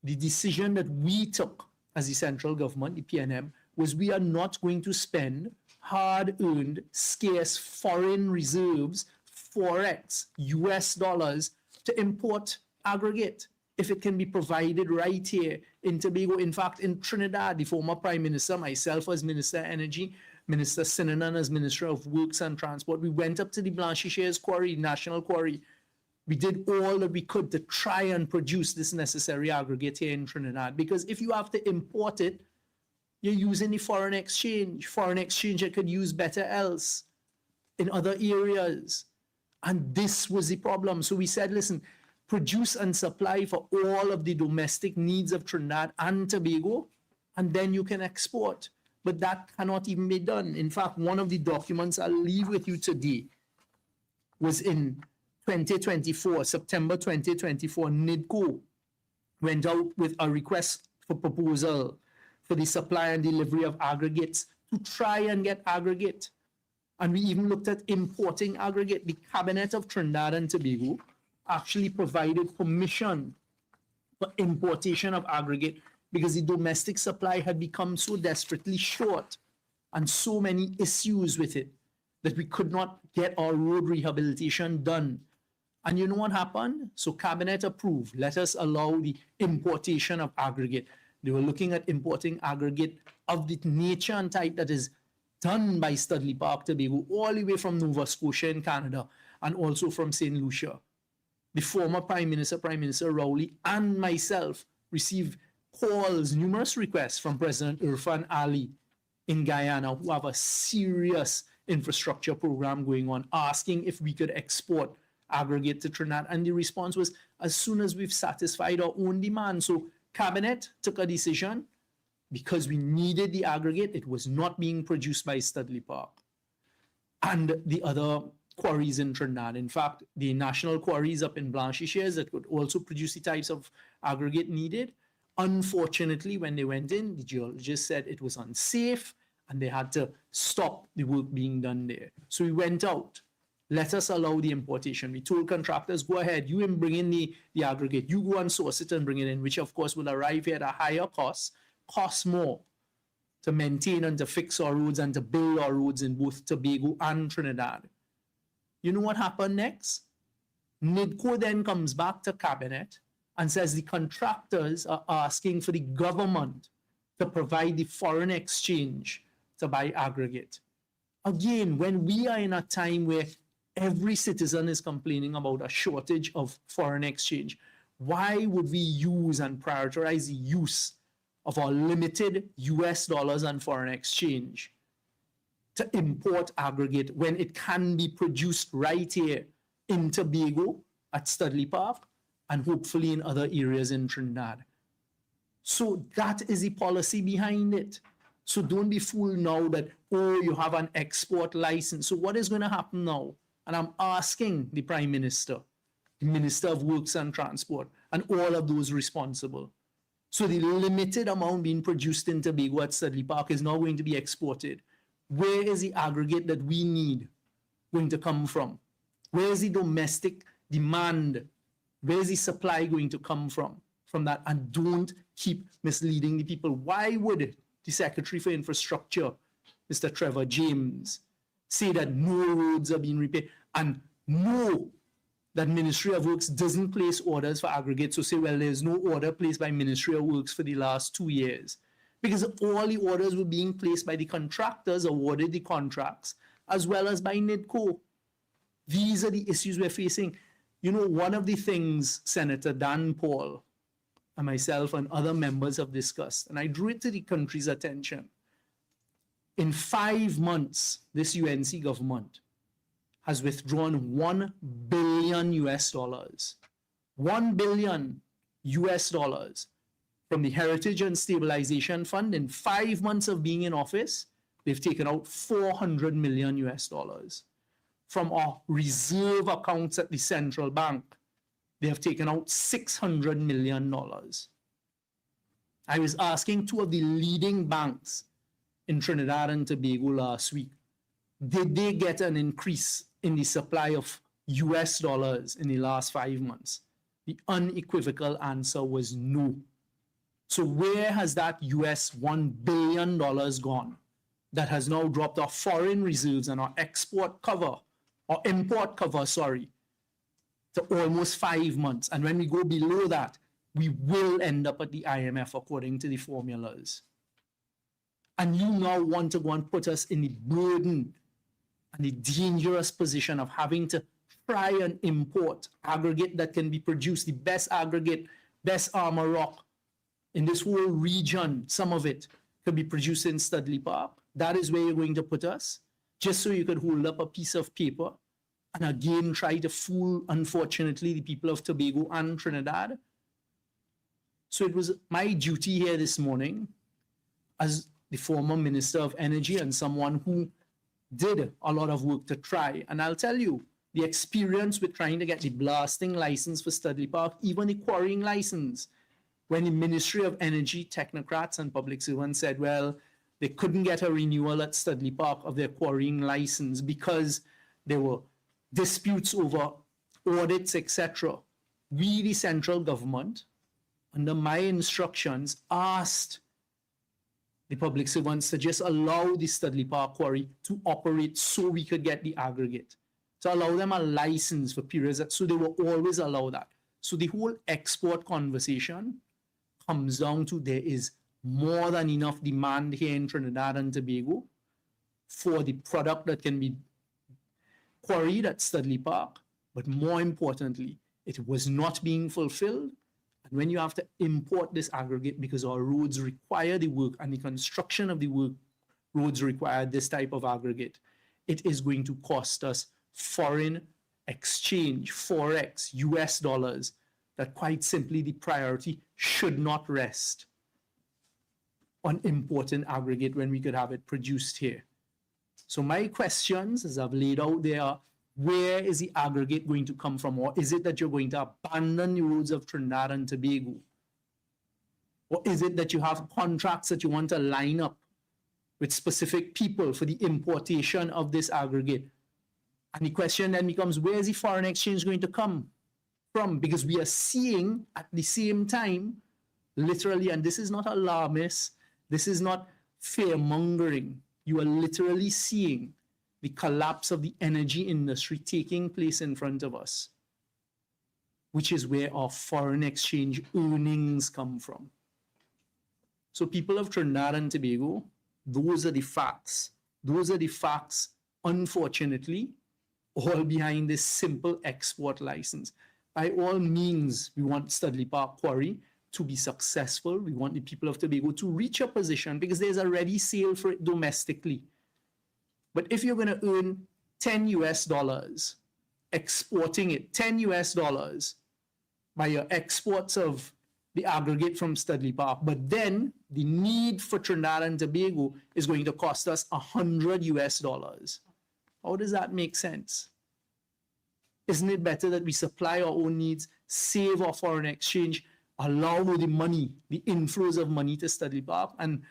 The decision that we took as the central government, the PNM, was we are not going to spend hard-earned, scarce foreign reserves, Forex, US dollars, to import aggregate if it can be provided right here in Tobago. In fact, in Trinidad, the former Prime Minister, myself as Minister of Energy, Minister Sinanan as Minister of Works and Transport, we went up to the Blanchisseur's quarry, national quarry. We did all that we could to try and produce this necessary aggregate here in Trinidad, because if you have to import it, you're using the foreign exchange that could use better else in other areas. And this was the problem. So we said, listen, produce and supply for all of the domestic needs of Trinidad and Tobago, and then you can export. But that cannot even be done. In fact, one of the documents I'll leave with you today was in 2024, September 2024, NIDCO went out with a request for proposal for the supply and delivery of aggregates to try and get aggregate. And we even looked at importing aggregate. The Cabinet of Trinidad and Tobago actually provided permission for importation of aggregate because the domestic supply had become so desperately short and so many issues with it that we could not get our road rehabilitation done. And you know what happened? So Cabinet approved, let us allow the importation of aggregate. They were looking at importing aggregate of the nature and type that is done by Studley Park, Tobago, all the way from Nova Scotia in Canada, and also from St. Lucia. The former Prime Minister Rowley, and myself received calls, numerous requests from President Irfan Ali in Guyana, who have a serious infrastructure program going on, asking if we could export aggregate to Trinidad. And the response was, as soon as we've satisfied our own demand. So Cabinet took a decision because we needed the aggregate. It was not being produced by Studley Park and the other quarries in Trinidad. In fact, the national quarries up in Blanchisseur's that could also produce the types of aggregate needed. Unfortunately, when they went in, the geologist said it was unsafe and they had to stop the work being done there. So we went out. Let us allow the importation. We told contractors, go ahead, you bring in the aggregate. You go and source it and bring it in, which of course will arrive here at a higher cost more to maintain and to fix our roads and to build our roads in both Tobago and Trinidad. You know what happened next? NIDCO then comes back to cabinet and says the contractors are asking for the government to provide the foreign exchange to buy aggregate. Again, when we are in a time where every citizen is complaining about a shortage of foreign exchange, why would we use and prioritize the use of our limited US dollars and foreign exchange to import aggregate when it can be produced right here in Tobago at Studley Park and hopefully in other areas in Trinidad? So that is the policy behind it. So don't be fooled now that, oh, you have an export license. So what is going to happen now? And I'm asking the Prime Minister, the Minister of Works and Transport, and all of those responsible. So the limited amount being produced in Tobago at Studley Park is now going to be exported. Where is the aggregate that we need going to come from? Where is the domestic demand? Where is the supply going to come from that? And don't keep misleading the people. Why would the Secretary for Infrastructure, Mr. Trevor James, say that no roads are being repaired and no, that Ministry of Works doesn't place orders for aggregate? So say, well, there's no order placed by Ministry of Works for the last 2 years, because all the orders were being placed by the contractors awarded the contracts as well as by NIDCO. These are the issues we're facing. You know, one of the things Senator Dhanpaul and myself and other members have discussed, and I drew it to the country's attention. In 5 months, this UNC government has withdrawn $1 billion US, $1 billion US from the Heritage and Stabilization Fund. In 5 months of being in office, they've taken out $400 million US. From our reserve accounts at the central bank, they have taken out $600 million. I was asking two of the leading banks in Trinidad and Tobago last week, did they get an increase in the supply of US dollars in the last 5 months? The unequivocal answer was no. So where has that US $1 billion gone that has now dropped our foreign reserves and our import cover, to almost 5 months? And when we go below that, we will end up at the IMF according to the formulas. And you now want to go and put us in the burden and the dangerous position of having to try and import aggregate that can be produced, the best aggregate, best armor rock in this whole region. Some of it could be produced in Studley Park. That is where you're going to put us, just so you could hold up a piece of paper and again try to fool, unfortunately, the people of Tobago and Trinidad. So it was my duty here this morning as the former Minister of Energy and someone who did a lot of work to try. And I'll tell you, the experience with trying to get the blasting license for Studley Park, even the quarrying license, when the Ministry of Energy technocrats and public servants said, well, they couldn't get a renewal at Studley Park of their quarrying license because there were disputes over audits, etc. We, the central government, under my instructions, asked the public servants to just allow the Studley Park quarry to operate so we could get the aggregate, to allow them a license for periods, so they will always allow that. So the whole export conversation comes down to there is more than enough demand here in Trinidad and Tobago for the product that can be quarried at Studley Park, but more importantly, it was not being fulfilled. And when you have to import this aggregate because our roads require the work and the construction of the roads require this type of aggregate, it is going to cost us foreign exchange, Forex, US dollars, that quite simply the priority should not rest on importing aggregate when we could have it produced here. So my questions, as I've laid out there, are, where is the aggregate going to come from? Or is it that you're going to abandon the roads of Trinidad and Tobago? Or is it that you have contracts that you want to line up with specific people for the importation of this aggregate. And the question then becomes, where is the foreign exchange going to come from? Because we are seeing at the same time, literally, and this is not alarmist, this is not fear-mongering, you are literally seeing the collapse of the energy industry taking place in front of us, which is where our foreign exchange earnings come from. So people of Trinidad and Tobago, those are the facts. Those are the facts, unfortunately, all behind this simple export license. By all means, we want Studley Park Quarry to be successful. We want the people of Tobago to reach a position because there's a ready sale for it domestically. But if you're going to earn $10 exporting it, $10 by your exports of the aggregate from Studley Park, but then the need for Trinidad and Tobago is going to cost us $100. How does that make sense? Isn't it better that we supply our own needs, save our foreign exchange, allow the money, the inflows of money to Studley Park? And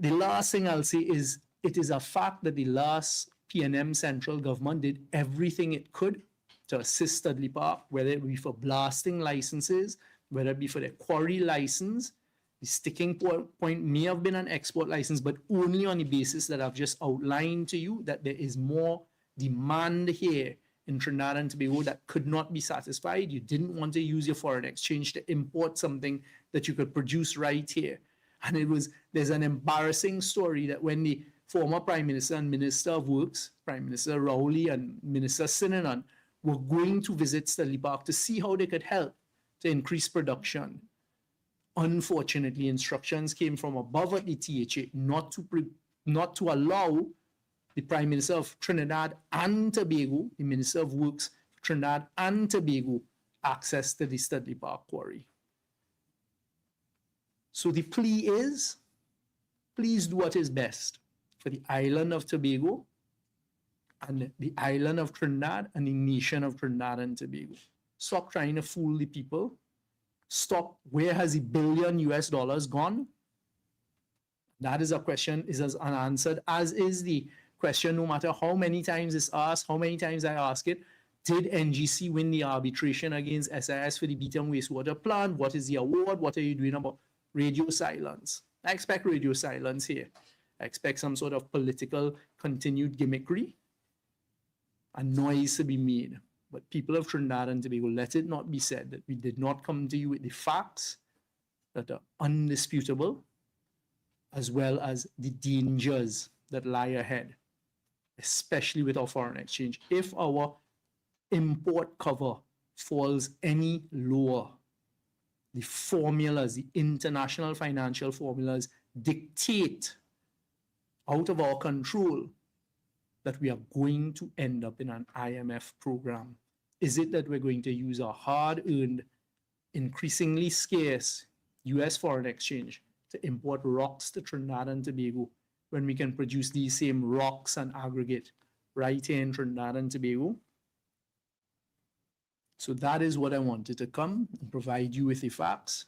the last thing I'll say is, it is a fact that the last PNM central government did everything it could to assist Studley Park, whether it be for blasting licenses, whether it be for their quarry license. The sticking point may have been an export license, but only on the basis that I've just outlined to you, that there is more demand here in Trinidad and Tobago that could not be satisfied. You didn't want to use your foreign exchange to import something that you could produce right here. And there's an embarrassing story that when the former Prime Minister and Minister of Works, Prime Minister Rowley and Minister Sinanan, were going to visit Studley Park to see how they could help to increase production. Unfortunately, instructions came from above at the THA not to allow the Prime Minister of Trinidad and Tobago, the Minister of Works for Trinidad and Tobago, access to the Studley Park Quarry. So the plea is, please do what is best for the island of Tobago and the island of Trinidad and the nation of Trinidad and Tobago. Stop trying to fool the people. Stop. Where has $1 billion gone? That is a question, is as unanswered, as is the question, no matter how many times it's asked, how many times I ask it, did NGC win the arbitration against SIS for the Beetham wastewater plant? What is the award? What are you doing about radio silence? I expect radio silence here. I expect some sort of political continued gimmickry and noise to be made. But people of Trinidad and Tobago, let it not be said that we did not come to you with the facts that are undisputable, as well as the dangers that lie ahead, especially with our foreign exchange. If our import cover falls any lower, the formulas, the international financial formulas dictate out of our control that we are going to end up in an IMF program. Is it that we're going to use our hard-earned, increasingly scarce US foreign exchange to import rocks to Trinidad and Tobago when we can produce these same rocks and aggregate right here in Trinidad and Tobago? So that is what I wanted to come and provide you with the facts,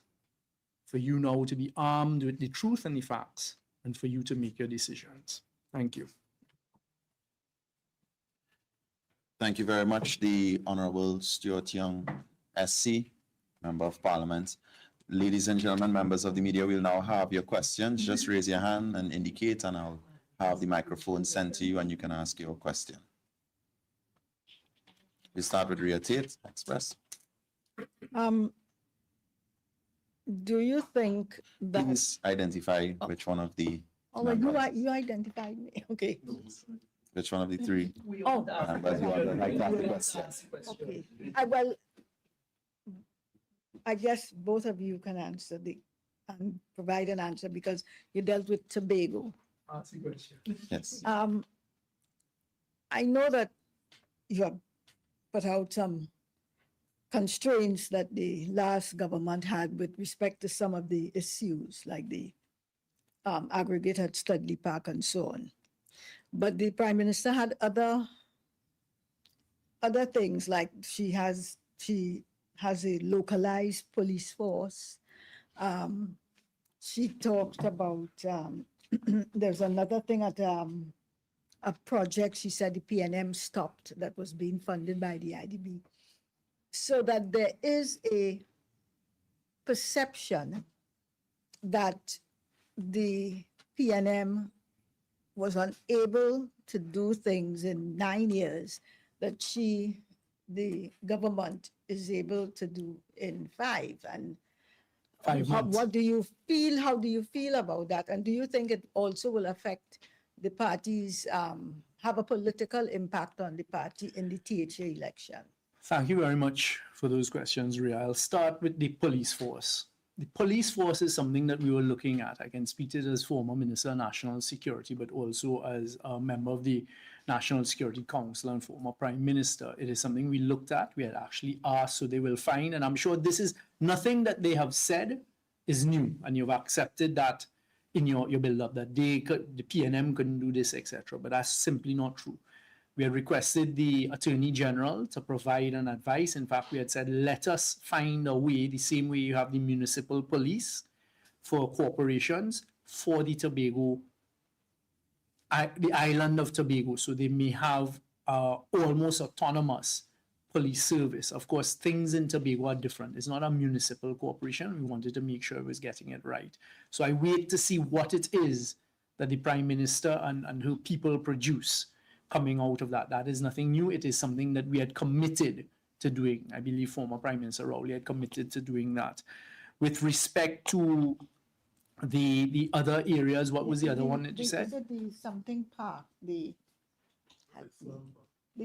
for you now to be armed with the truth and the facts, and for you to make your decisions. Thank you. Thank you very much, the Honorable Stuart Young, SC, Member of Parliament. Ladies and gentlemen, members of the media, we'll now have your questions. Just raise your hand and indicate, and I'll have the microphone sent to you and you can ask your question. We start with Ria Tate, Express. Do you think that? Please identify which one of the Oh, members. you identified me. Okay. Which one of the three Oh, members you would like to ask the question? okay. I guess both of you can answer and provide an answer because you dealt with Tobago. Ask the question. Yes. I know that you have put out some constraints that the last government had with respect to some of the issues, like the aggregate at Studley Park and so on. But the Prime Minister had other things, like she has a localized police force. She talked about there's another thing at a project, she said the PNM stopped that was being funded by the IDB. So that there is a perception that the PNM was unable to do things in 9 years that the government is able to do in 5. And 5 months. what do you feel? How do you feel about that? And do you think it also will affect the parties, have a political impact on the party in the THA election? Thank you very much for those questions, Ria. I'll start with the police force. The police force is something that we were looking at. I can speak to it as former Minister of National Security, but also as a member of the National Security Council and former Prime Minister. It is something we looked at. We had actually asked, so they will find, and I'm sure this is nothing that they have said is new, and you've accepted that in your build-up, that the PNM couldn't do this, etc. But that's simply not true. We had requested the Attorney General to provide an advice. In fact, we had said, let us find a way, the same way you have the municipal police for corporations, for the Tobago, the island of Tobago, so they may have almost autonomous police service. Of course, things in Tobago are different. It's not a municipal corporation. We wanted to make sure it was getting it right. So I wait to see what it is that the Prime Minister and her people produce coming out of that. That is nothing new. It is something that we had committed to doing. I believe former Prime Minister Rowley had committed to doing that. With respect to the other areas, what was the other one that you said? Is it the something park,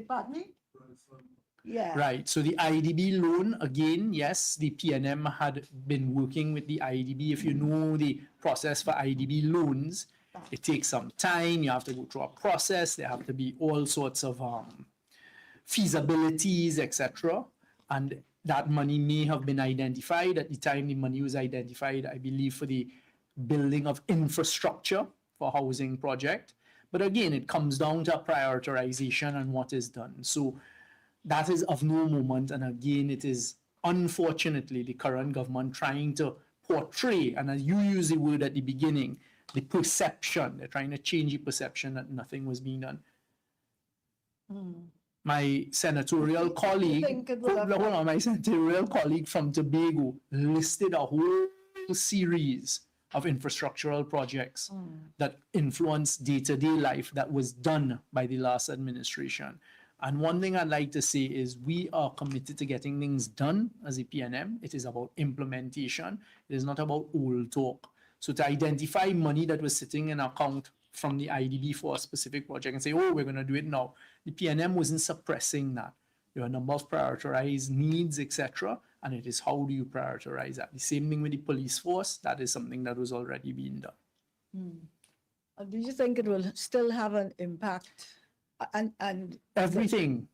pardon me? Yeah. Right. So the IDB loan, again, yes, the PNM had been working with the IDB. If you know the process for IDB loans, it takes some time. You have to go through a process. There have to be all sorts of feasibilities, etc. And that money may have been identified at the time the money was identified, I believe, for the building of infrastructure for housing project. But again, it comes down to prioritization and what is done. So that is of no moment. And again, it is unfortunately the current government trying to portray, and as you use the word at the beginning, the perception. They're trying to change the perception that nothing was being done. My senatorial colleague, my senatorial colleague from Tobago listed a whole series of infrastructural projects that influence day-to-day life that was done by the last administration. And one thing I'd like to say is we are committed to getting things done as a PNM. It is about implementation. It is not about old talk. So to identify money that was sitting in account from the IDB for a specific project and say, oh, we're going to do it now. The PNM wasn't suppressing that. There are a number of prioritized needs, etc. And it is how do you prioritize that? The same thing with the police force. That is something that was already being done. Do you think it will still have an impact? And everything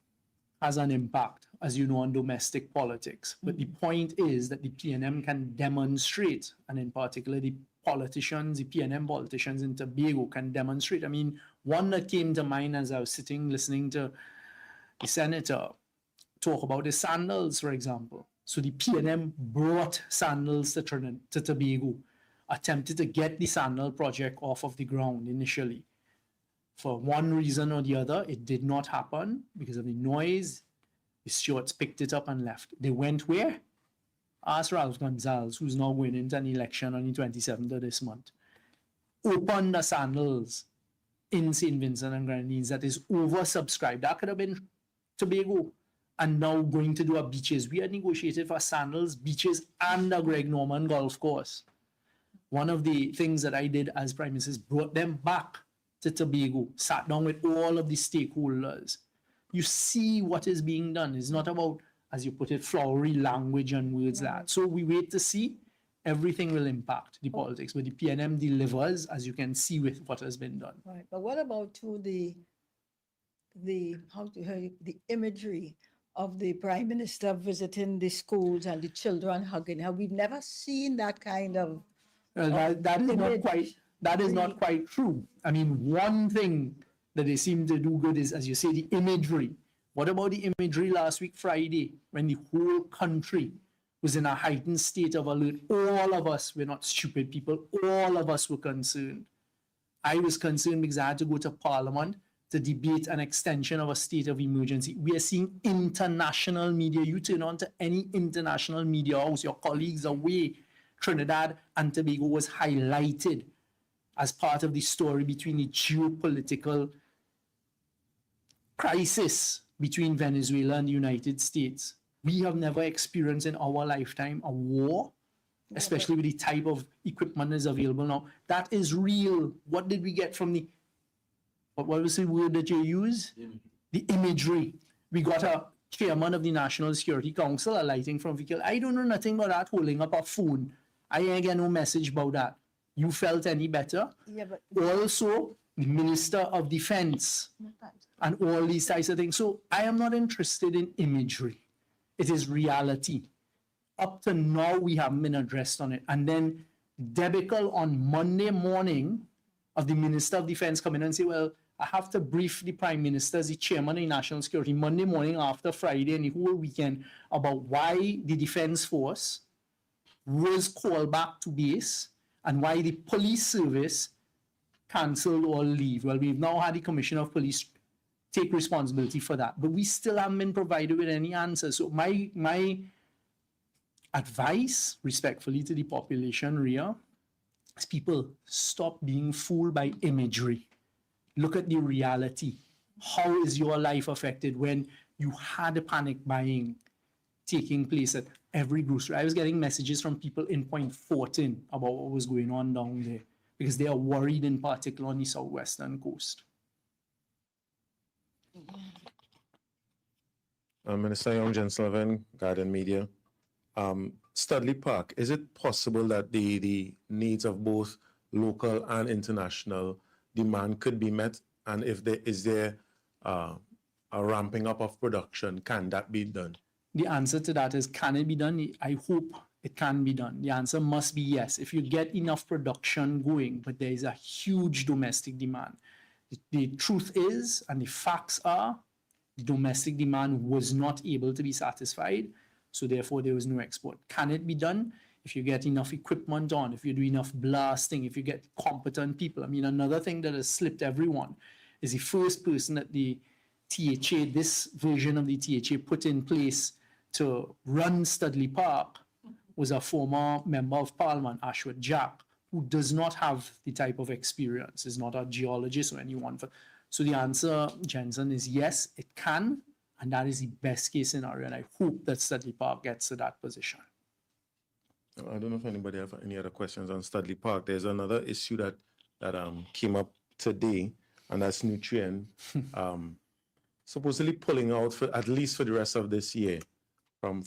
has an impact, as you know, on domestic politics. But the point is that the PNM can demonstrate, and in particular the politicians, the PNM politicians in Tobago can demonstrate. I mean, one that came to mind as I was sitting listening to the senator talk about the sandals, for example. So the PNM brought sandals to Tobago, attempted to get the sandal project off of the ground initially. For one reason or the other, it did not happen because of the noise. The Stuarts picked it up and left. They went where? Ask Ralph Gonzalez, who's now going into an election on the 27th of this month. Open the sandals in St. Vincent and Grenadines that is oversubscribed. That could have been Tobago. And now going to do a beaches. We had negotiated for sandals, beaches, and a Greg Norman golf course. One of the things that I did as Prime Minister is brought them back to Tobago, sat down with all of the stakeholders. You see what is being done. It's not about, as you put it, flowery language and words like that. So we wait to see. Everything will impact the politics, but the PNM delivers, as you can see with what has been done. Right, but what about to the imagery of the Prime Minister visiting the schools and the children hugging her? We've never seen that kind of. That is not quite true. I mean, one thing that they seem to do good is, as you say, the imagery. What about the imagery last week, Friday, when the whole country was in a heightened state of alert? All of us, we're not stupid people, all of us were concerned. I was concerned because I had to go to Parliament to debate an extension of a state of emergency. We are seeing international media. You turn on to any international media house, your colleagues away. Trinidad and Tobago was highlighted as part of the story between the geopolitical crisis between Venezuela and the United States. We have never experienced in our lifetime a war, especially with the type of equipment that is available now. That is real. What did we get from the, what was the word that you use? The imagery. We got a chairman of the National Security Council alighting from vehicle. I don't know nothing about that, holding up a phone. I ain't get no message about that. You felt any better? Yeah, but Also, the Minister of Defense and all these types of things. So I am not interested in imagery. It is reality. Up to now, we haven't been addressed on it. And then debacle on Monday morning of the Minister of Defense coming and say, well, I have to brief the Prime Minister as the Chairman of National Security Monday morning after Friday and the whole weekend about why the Defense Force was called back to base and why the police service cancelled or leave. Well, we've now had the Commissioner of Police take responsibility for that, but we still haven't been provided with any answers. So my advice, respectfully, to the population, Ria, is people stop being fooled by imagery. Look at the reality. How is your life affected when you had a panic buying taking place at every grocery? I was getting messages from people in Point Fortin about what was going on down there because they are worried, in particular on the southwestern coast. Minister Young, Jen Sullivan, Guardian Media. Studley Park, is it possible that the needs of both local and international demand could be met? And if there is a ramping up of production, can that be done? The answer to that is, can it be done? I hope it can be done. The answer must be yes. If you get enough production going, but there is a huge domestic demand. The truth is, and the facts are, the domestic demand was not able to be satisfied, so therefore there was no export. Can it be done? If you get enough equipment on, if you do enough blasting, if you get competent people. I mean, another thing that has slipped everyone is the first person that the THA, this version of the THA, put in place to run Studley Park was a former member of Parliament, Ashworth Jack, who does not have the type of experience, is not a geologist or anyone. So the answer, Jensen, is yes, it can, and that is the best case scenario, and I hope that Studley Park gets to that position. I don't know if anybody have any other questions on Studley Park. There's another issue that came up today, and that's Nutrien supposedly pulling out for at least for the rest of this year from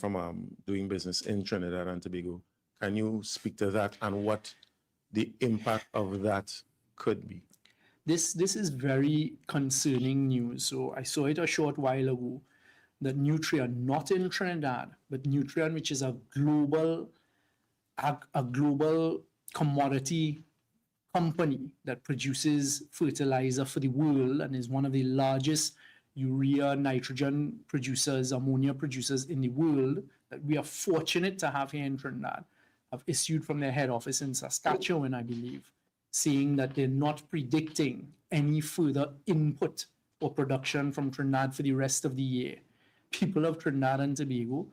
doing business in Trinidad and Tobago. Can you speak to that and what the impact of that could be? This is very concerning news. So I saw it a short while ago that Nutrien, not in Trinidad, but Nutrien, which is a global commodity company that produces fertilizer for the world and is one of the largest urea, nitrogen producers, ammonia producers in the world, that we are fortunate to have here in Trinidad, have issued from their head office in Saskatchewan, I believe, saying that they're not predicting any further input or production from Trinidad for the rest of the year. People of Trinidad and Tobago,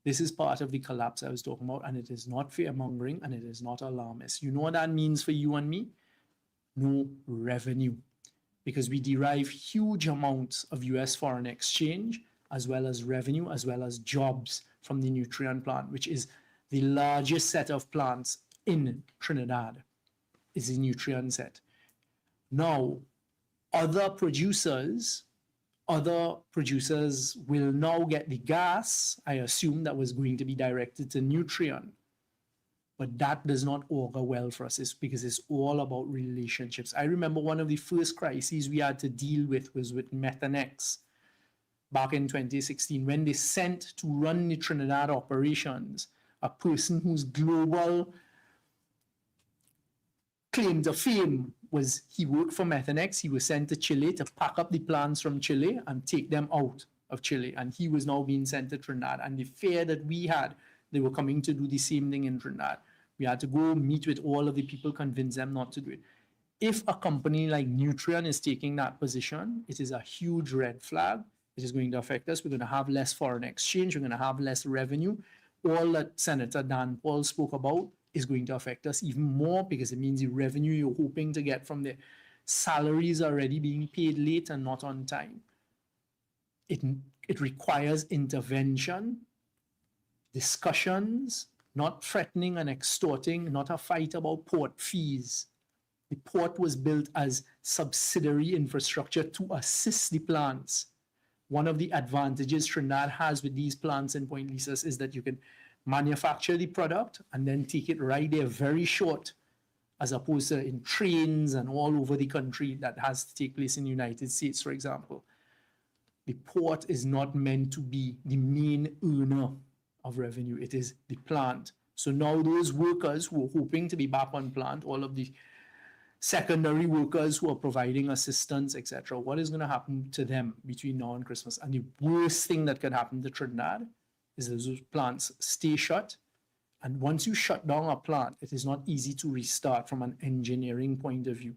this is part of the collapse I was talking about, and it is not fear-mongering and it is not alarmist. You know what that means for you and me? No revenue, because we derive huge amounts of US foreign exchange, as well as revenue, as well as jobs from the Nutrien plant, which is the largest set of plants in Trinidad, is the Nutrien set. Now, other producers will now get the gas, I assume, that was going to be directed to Nutrien. But that does not augur well for us, because it's all about relationships. I remember one of the first crises we had to deal with was with Methanex back in 2016, when they sent to run the Trinidad operations a person whose global claim to fame was he worked for Methanex. He was sent to Chile to pack up the plants from Chile and take them out of Chile. And he was now being sent to Trinidad. And the fear that we had, they were coming to do the same thing in Trinidad. We had to go meet with all of the people, convince them not to do it. if a company like Nutrien is taking that position, it is a huge red flag. It is going to affect us. We're going to have less foreign exchange. We're going to have less revenue. All that Senator Dhanpaul spoke about is going to affect us even more because it means the revenue you're hoping to get from the salaries already being paid late and not on time. It requires intervention, discussions, not threatening and extorting, not a fight about port fees. The port was built as subsidiary infrastructure to assist the plants. One of the advantages Trinidad has with these plants in Point Lisas is that you can manufacture the product and then take it right there very short, as opposed to in trains and all over the country that has to take place in the United States, for example. The port is not meant to be the main earner of revenue. It is the plant. So now those workers who are hoping to be back on plant, all of the secondary workers who are providing assistance, etc., what is going to happen to them between now and Christmas? And the worst thing that can happen to Trinidad is that those plants stay shut. And once you shut down a plant, it is not easy to restart from an engineering point of view.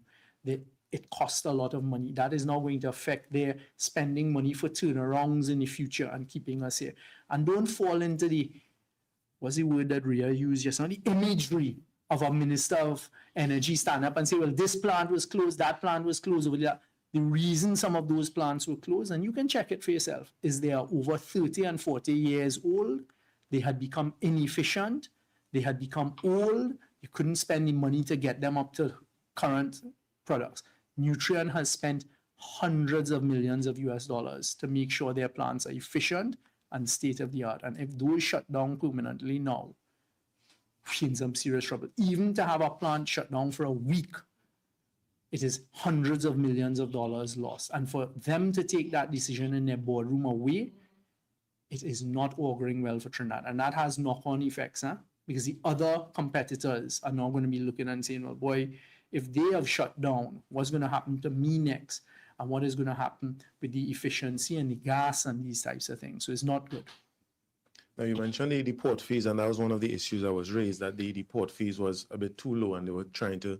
It costs a lot of money. That is now going to affect their spending money for turnarounds in the future and keeping us here. And don't fall into the, what's the word that Rhea used just now, the imagery of a minister of energy stand up and say, well, this plant was closed, that plant was closed over there. The reason some of those plants were closed, and you can check it for yourself, is they are over 30 and 40 years old. They had become inefficient. They had become old. You couldn't spend the money to get them up to current products. Nutrien has spent hundreds of millions of US dollars to make sure their plants are efficient and state of the art. And if those shut down permanently now, we're in some serious trouble. Even to have a plant shut down for a week, it is hundreds of millions of dollars lost. And for them to take that decision in their boardroom away, it is not auguring well for Trinidad. And that has knock-on effects, because the other competitors are now going to be looking and saying, well, boy, if they have shut down, what's going to happen to me next? And what is going to happen with the efficiency and the gas and these types of things? So it's not good. Now, you mentioned the port fees, and that was one of the issues that was raised, that the port fees was a bit too low, and they were trying to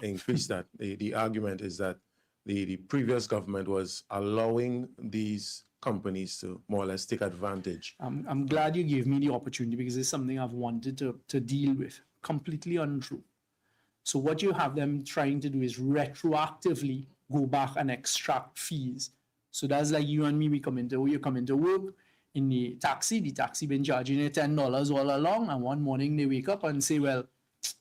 increase that. The argument is that the previous government was allowing these companies to more or less take advantage. I'm glad you gave me the opportunity because it's something I've wanted to deal with. Completely untrue. So what you have them trying to do is retroactively go back and extract fees. So that's like you and me, you come into work in the taxi been charging you $10 all along, and one morning they wake up and say, well,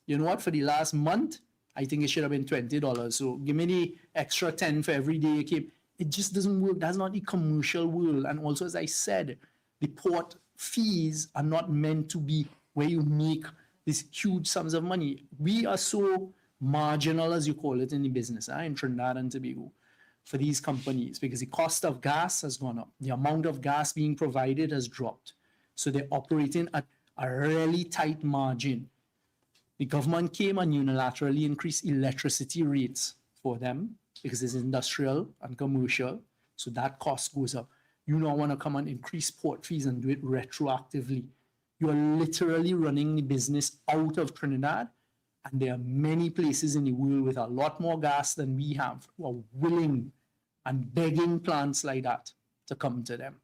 you know what, for the last month, I think it should have been $20. So give me the extra 10 for every day you keep. It just doesn't work. That's not the commercial world. And also, as I said, the port fees are not meant to be where you make these huge sums of money. We are so marginal, as you call it in the business, in Trinidad and Tobago, for these companies, because the cost of gas has gone up. The amount of gas being provided has dropped. So they're operating at a really tight margin. The government came and unilaterally increased electricity rates for them because it's industrial and commercial. So that cost goes up. You now want to come and increase port fees and do it retroactively. You are literally running the business out of Trinidad, and there are many places in the world with a lot more gas than we have who are willing and begging plants like that to come to them.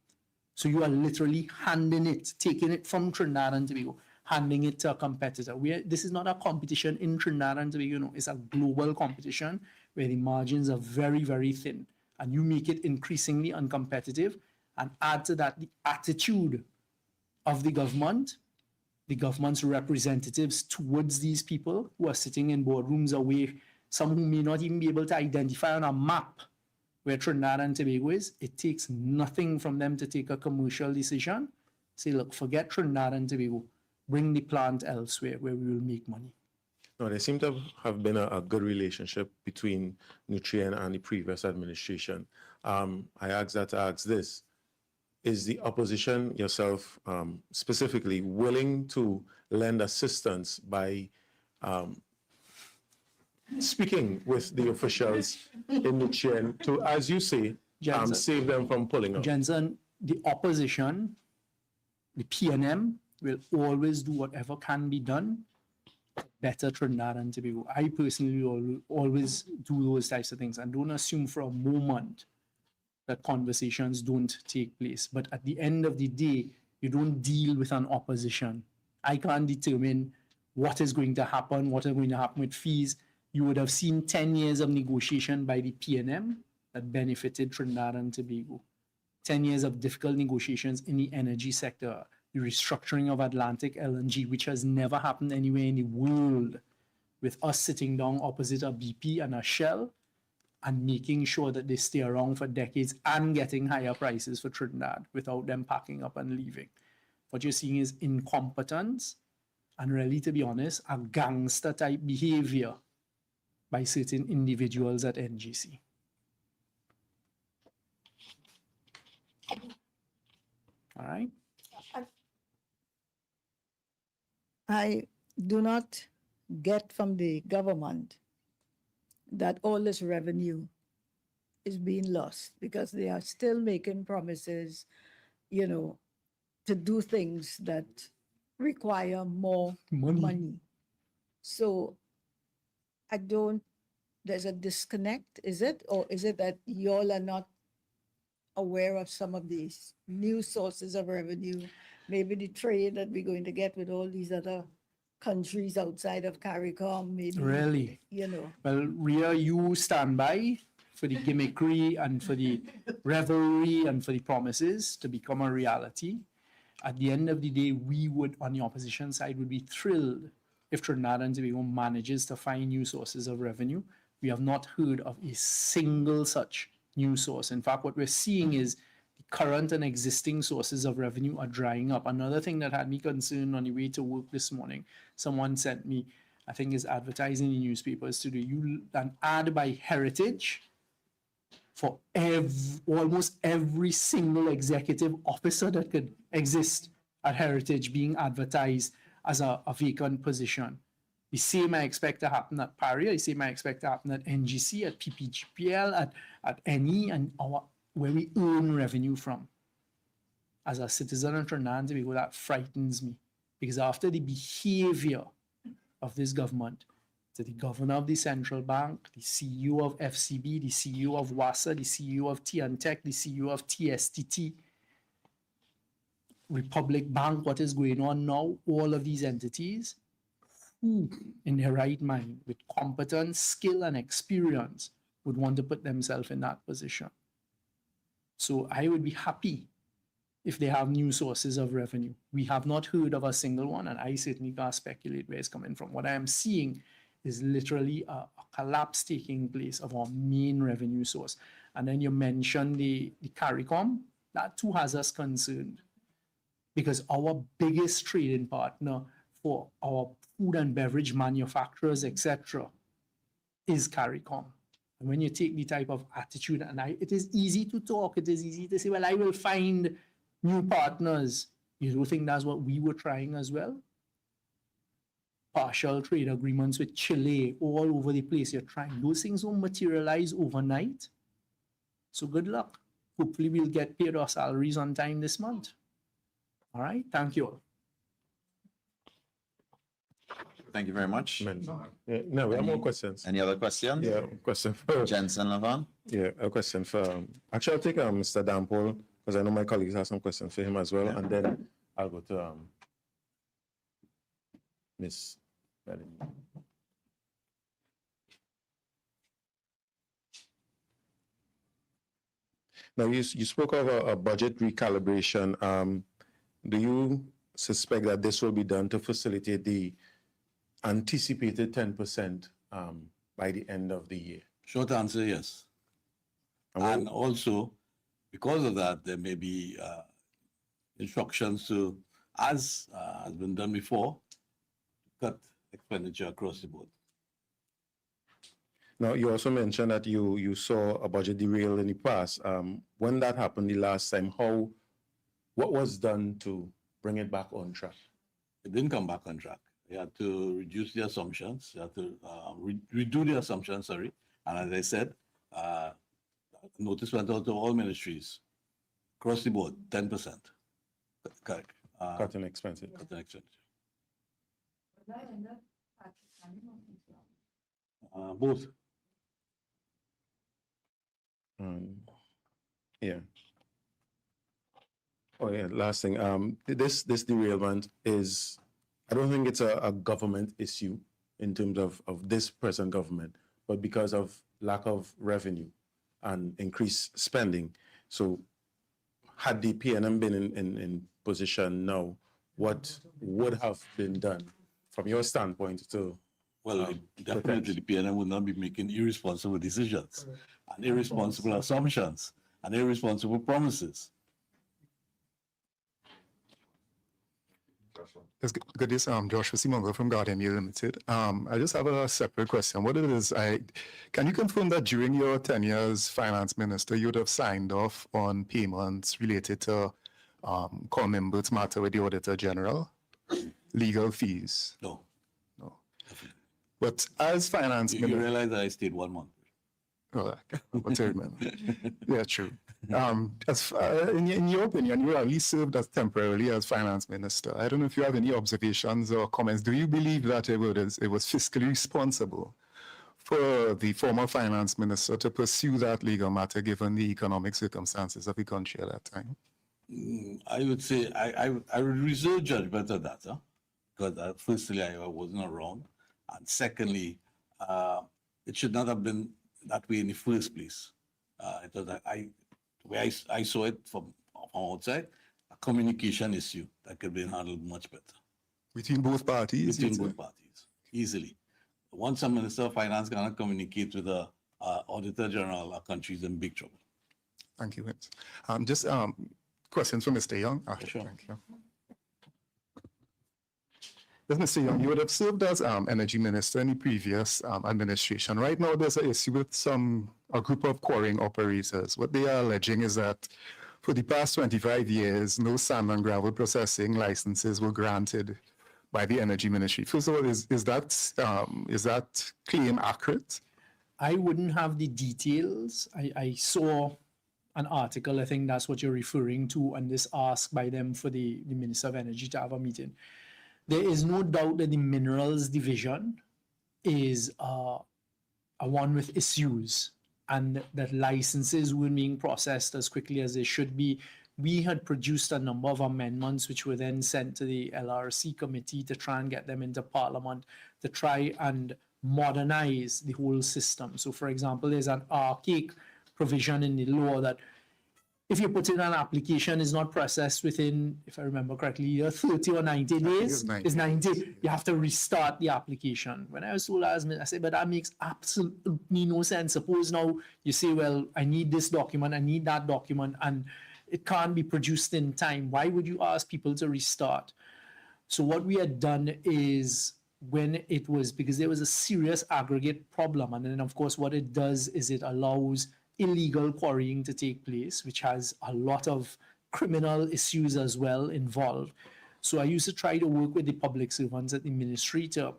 So you are literally handing it, taking it from Trinidad and Tobago, handing it to a competitor. This is not a competition in Trinidad and Tobago, it's a global competition where the margins are very, very thin. And you make it increasingly uncompetitive, and add to that the attitude of the government's representatives towards these people who are sitting in boardrooms away, some who may not even be able to identify on a map where Trinidad and Tobago is. It takes nothing from them to take a commercial decision. Say, look, forget Trinidad and Tobago. Bring the plant elsewhere where we will make money. No, there seemed to have been a good relationship between Nutrien and the previous administration. I asked that to ask this. Is the opposition, yourself specifically, willing to lend assistance by speaking with the officials in Nutrien to, as you say, save them from pulling out? Jensen, the opposition, the PNM, will always do whatever can be done to better Trinidad and Tobago. I personally always do those types of things and don't assume for a moment that conversations don't take place. But at the end of the day, you don't deal with an opposition. I can't determine what is going to happen, what is going to happen with fees. You would have seen 10 years of negotiation by the PNM that benefited Trinidad and Tobago. 10 years of difficult negotiations in the energy sector, the restructuring of Atlantic LNG, which has never happened anywhere in the world, with us sitting down opposite a BP and a Shell and making sure that they stay around for decades and getting higher prices for Trinidad without them packing up and leaving. What you're seeing is incompetence and, really, to be honest, a gangster type behavior by certain individuals at NGC. All right. I do not get from the government that all this revenue is being lost, because they are still making promises, you know, to do things that require more money. So I don't, there's a disconnect, is it? Or is it that y'all are not aware of some of these new sources of revenue? Maybe the trade that we're going to get with all these other countries outside of CARICOM, maybe. Really? You know. Well, Rhea, you stand by for the gimmickry and for the revelry and for the promises to become a reality. At the end of the day, we would, on the opposition side, would be thrilled if Trinidad and Tobago manages to find new sources of revenue. We have not heard of a single such new source. In fact, what we're seeing is the current and existing sources of revenue are drying up. Another thing that had me concerned on the way to work this morning, someone sent me, I think is advertising in newspapers to do an ad by Heritage for almost every single executive officer that could exist at Heritage being advertised as a vacant position. The same I expect to happen at Paria, the same I expect to happen at NGC, at PPGPL, at NE, and where we earn revenue from. As a citizen of Trinidad and Tobago, that frightens me, because after the behavior of this government, to the governor of the central bank, the CEO of FCB, the CEO of WASA, the CEO of TNTech, the CEO of TSTT, Republic Bank, what is going on now, all of these entities, who in their right mind, with competence, skill, and experience, would want to put themselves in that position? So I would be happy if they have new sources of revenue. We have not heard of a single one, and I certainly can't speculate where it's coming from. What I am seeing is literally a collapse taking place of our main revenue source. And then you mentioned the CARICOM, that too has us concerned, because our biggest trading partner for our food and beverage manufacturers, etc., is CARICOM. And when you take the type of attitude, and it is easy to talk, it is easy to say, well, I will find new partners. You don't think that's what we were trying as well? Partial trade agreements with Chile, all over the place. You're trying. Those things won't materialize overnight. So good luck. Hopefully we'll get paid our salaries on time this month. All right, thank you all. Thank you very much. Yeah, no, we have more questions. Any other questions? Yeah, question for Jensen Lavan. Yeah, a question for actually I'll take Mr. Dhanpaul, because I know my colleagues have some questions for him as well, and then I'll go to Miss Melanie. Now you spoke of a budget recalibration. Do you suspect that this will be done to facilitate the anticipated 10% by the end of the year? Short answer, yes. And also, because of that, there may be instructions to, as has been done before, cut expenditure across the board. Now, you also mentioned that you saw a budget derail in the past. When that happened the last time, what was done to bring it back on track? It didn't come back on track. They had to reduce the assumptions. They had to redo the assumptions, sorry. And as I said, notice went out to all ministries across the board, 10%. Correct. Cutting expenses. Cutting expenses. Both. Yeah. Oh yeah, last thing. This derailment is, I don't think it's a government issue in terms of this present government, but because of lack of revenue and increased spending. So had the PNM been in position now, what would have been done from your standpoint to Well, definitely the PNM would not be making irresponsible decisions and irresponsible assumptions and irresponsible promises. Yes, good day, Joshua Simongo from Guardian Media Limited. I just have a separate question. What it is, can you confirm that during your tenure as finance minister, you would have signed off on payments related to Colin Burt's matter with the Auditor General, legal fees? No. No. Definitely. But as finance You minister, realize that I stayed 1 month. yeah, true. In your opinion, you at least served as temporarily as finance minister. I don't know if you have any observations or comments. Do you believe that it was fiscally responsible for the former finance minister to pursue that legal matter given the economic circumstances of the country at that time? I would say I would reserve judgment on that, because firstly, I wasn't around, and secondly, it should not have been that way in the first place. It was that I saw it from outside, a communication issue that could be handled much better Between both parties? between both parties, easily. Once a minister of finance cannot communicate with the auditor general, our country is in big trouble. Thank you. Vince. Just questions for Mr. Young. Sure. Thank you. Yes, Mr. Young, you would have served as energy minister in the previous administration. Right now, there's an issue with a group of quarrying operators. What they are alleging is that for the past 25 years, no sand and gravel processing licenses were granted by the Energy Ministry. First of all, is that claim accurate? I wouldn't have the details. I saw an article, I think that's what you're referring to, and this ask by them for the Minister of Energy to have a meeting. There is no doubt that the Minerals Division is a one with issues, and that licenses were being processed as quickly as they should be. We had produced a number of amendments which were then sent to the LRC committee to try and get them into Parliament to try and modernize the whole system. So, for example, there's an archaic provision in the law that if you put in an application is not processed within, if I remember correctly, 30 or 90 days, it's 90, you have to restart the application. When I was told, I said, but that makes absolutely no sense. Suppose now you say, well, I need this document, I need that document, and it can't be produced in time. Why would you ask people to restart? So what we had done is, when it was, because there was a serious aggregate problem, and then of course what it does is it allows illegal quarrying to take place, which has a lot of criminal issues as well involved. So I used to try to work with the public servants at the ministry to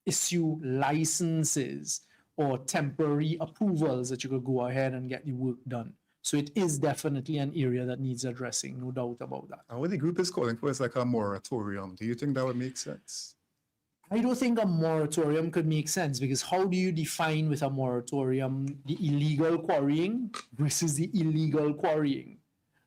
issue licenses or temporary approvals that you could go ahead and get the work done. So it is definitely an area that needs addressing, no doubt about that. And what the group is calling for is like a moratorium. Do you think that would make sense? I don't think a moratorium could make sense, because how do you define with a moratorium the illegal quarrying versus the illegal quarrying,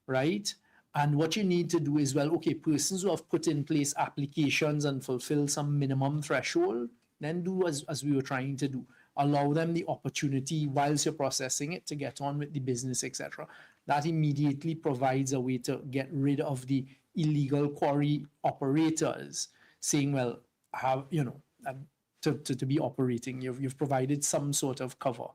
right? And what you need to do is, well, okay, persons who have put in place applications and fulfill some minimum threshold, then do as we were trying to do. Allow them the opportunity whilst you're processing it to get on with the business, etc. That immediately provides a way to get rid of the illegal quarry operators, saying, well, have, you know, to be operating, you've provided some sort of cover,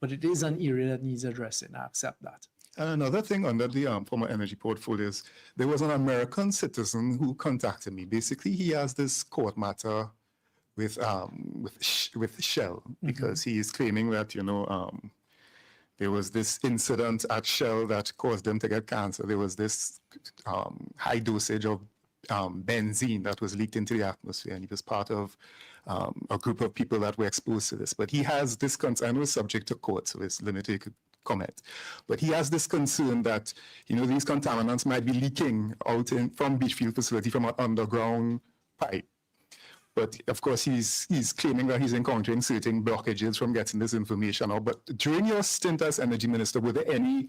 but it is an area that needs addressing. I accept that. And another thing under the former energy portfolios, there was an American citizen who contacted me. Basically, he has this court matter with Shell, because he is claiming that, you know, there was this incident at Shell that caused them to get cancer. There was this high dosage of benzene that was leaked into the atmosphere, and he was part of a group of people that were exposed to this. But he has this concern, I know it's subject to court, so it's limited comment, but he has this concern that, you know, these contaminants might be leaking out from Beachfield facility from an underground pipe. But of course, he's claiming that he's encountering certain blockages from getting this information out. But during your stint as energy minister, were there any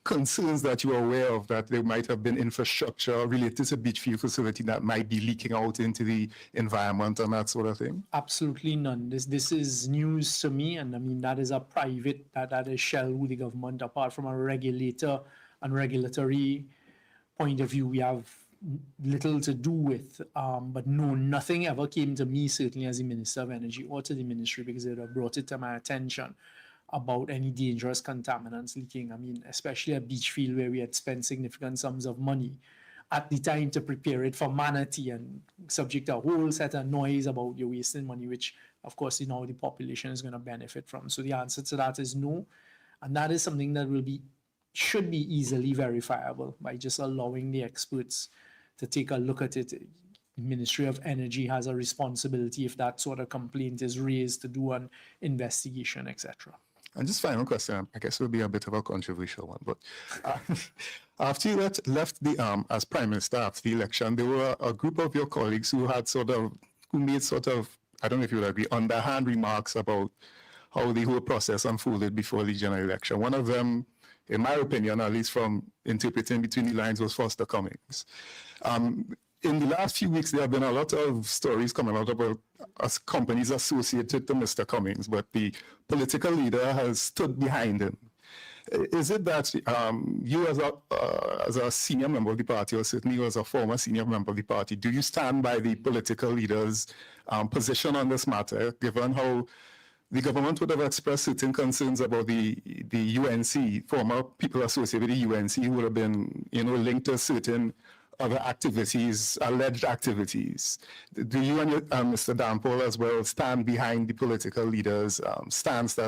concerns that you are aware of that there might have been infrastructure related to beach field facility that might be leaking out into the environment and that sort of thing? Absolutely none. This is news to me, and I mean that is a private that is Shell with the government. Apart from a regulator and regulatory point of view, we have little to do with. But no, nothing ever came to me, certainly as the Minister of Energy or to the ministry, because they would have brought it to my attention about any dangerous contaminants leaking. I mean, especially a beach field where we had spent significant sums of money at the time to prepare it for manatee and subject a whole set of noise about you're wasting money, which of course, you know, the population is going to benefit from. So the answer to that is no. And that is something that should be easily verifiable by just allowing the experts to take a look at it. The Ministry of Energy has a responsibility if that sort of complaint is raised to do an investigation, etc. And just final question, I guess it will be a bit of a controversial one, but after you left the as Prime Minister after the election, there were a group of your colleagues who made sort of, I don't know if you would agree, underhand remarks about how the whole process unfolded before the general election. One of them, in my opinion, at least from interpreting between the lines, was Foster Cummings. In the last few weeks, there have been a lot of stories coming out about companies associated to Mr. Cummings, but the political leader has stood behind him. Is it that you as a senior member of the party, or certainly as a former senior member of the party, do you stand by the political leader's position on this matter, given how the government would have expressed certain concerns about the UNC, former people associated with the UNC who would have been, linked to certain other activities, alleged activities. Do you and Mr. Dhanpaul as well stand behind the political leader's stance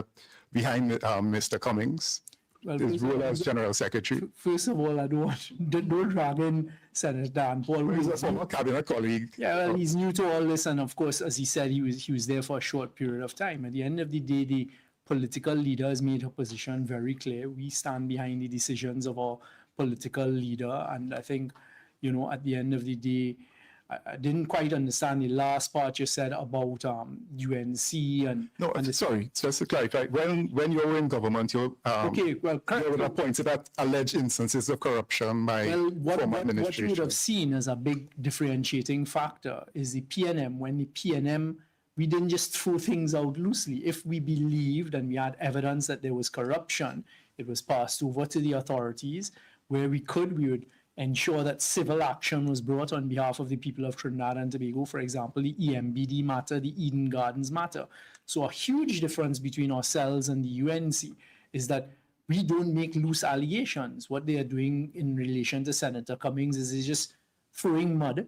behind Mr. Cummings, his role as General Secretary? First of all, don't drag in Senator Dhanpaul. He's a former cabinet colleague. Yeah, well, he's new to all this, and of course, as he said, he was there for a short period of time. At the end of the day, the political leader has made her position very clear. We stand behind the decisions of our political leader, and I think, at the end of the day, I didn't quite understand the last part you said about UNC and. No, sorry, just to clarify, when you were in government, you were pointed at alleged instances of corruption by former administration. What you would have seen as a big differentiating factor is the PNM. When the PNM, we didn't just throw things out loosely. If we believed and we had evidence that there was corruption, it was passed over to the authorities. Where we would ensure that civil action was brought on behalf of the people of Trinidad and Tobago, for example, the EMBD matter, the Eden Gardens matter. So a huge difference between ourselves and the UNC is that we don't make loose allegations. What they are doing in relation to Senator Cummings is just throwing mud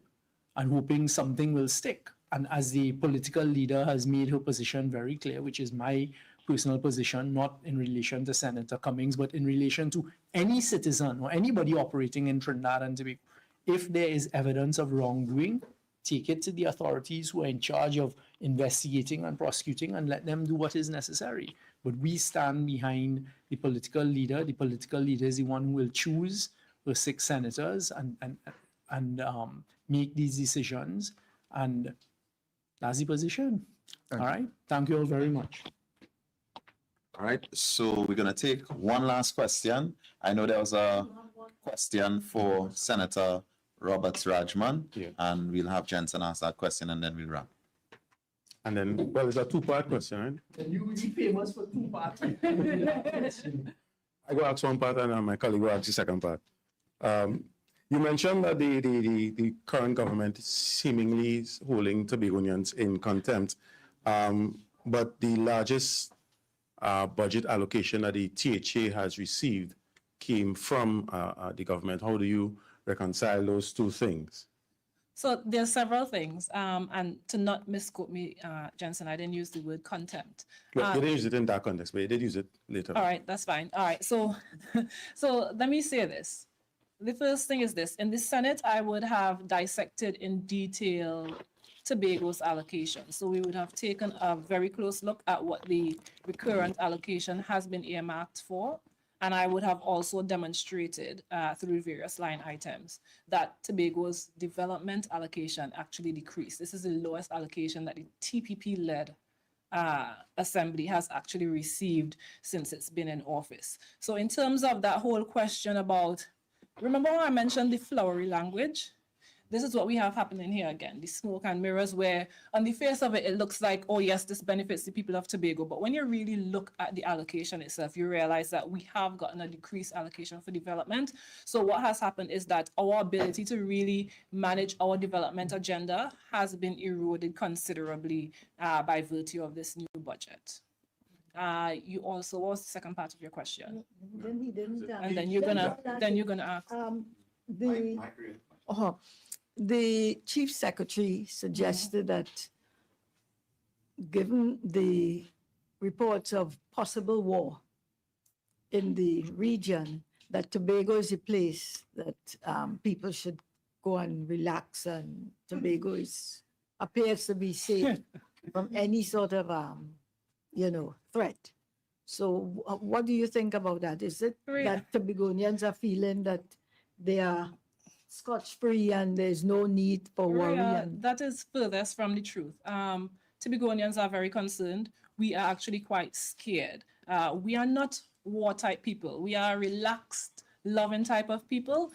and hoping something will stick. And as the political leader has made her position very clear, which is my personal position, not in relation to Senator Cummings, but in relation to any citizen or anybody operating in Trinidad and Tobago. If there is evidence of wrongdoing, take it to the authorities who are in charge of investigating and prosecuting and let them do what is necessary. But we stand behind the political leader. The political leader is the one who will choose the 6 senators and make these decisions. And that's the position. All right. Thank you all very much. All right, so we're going to take one last question. I know there was a question for Senator Roberts-Radgman, and we'll have Jensen ask that question and then we'll wrap. And then, well, it's a 2-part question, right? And you will be famous for 2 parts. I go ask one part and my colleague will ask the second part. You mentioned that the current government seemingly is holding Tobagonians in contempt, but the largest budget allocation that the THA has received came from the government. How do you reconcile those two things? So there's several things, and to not misquote me, Jensen, I didn't use the word contempt. Well, you didn't use it in that context, but you did use it later. All right, that's fine. All right, so let me say this. The first thing is this. In the Senate, I would have dissected in detail Tobago's allocation. So we would have taken a very close look at what the recurrent allocation has been earmarked for. And I would have also demonstrated through various line items that Tobago's development allocation actually decreased. This is the lowest allocation that the TPP-led assembly has actually received since it's been in office. So in terms of that whole question about, remember when I mentioned the flowery language? This is what we have happening here again, the smoke and mirrors, where on the face of it, it looks like, oh yes, this benefits the people of Tobago. But when you really look at the allocation itself, you realize that we have gotten a decreased allocation for development. So what has happened is that our ability to really manage our development agenda has been eroded considerably by virtue of this new budget. You also, what was the second part of your question? Then he didn't. And then you're gonna ask. The chief secretary suggested that given the reports of possible war in the region, that Tobago is a place that people should go and relax, and Tobago appears to be safe from any sort of, threat. So what do you think about that? Is it that Tobagonians are feeling that they are scotch-free and there's no need for worry? That is furthest from the truth. Tobagonians are very concerned. We are actually quite scared. We are not war-type people. We are relaxed, loving type of people.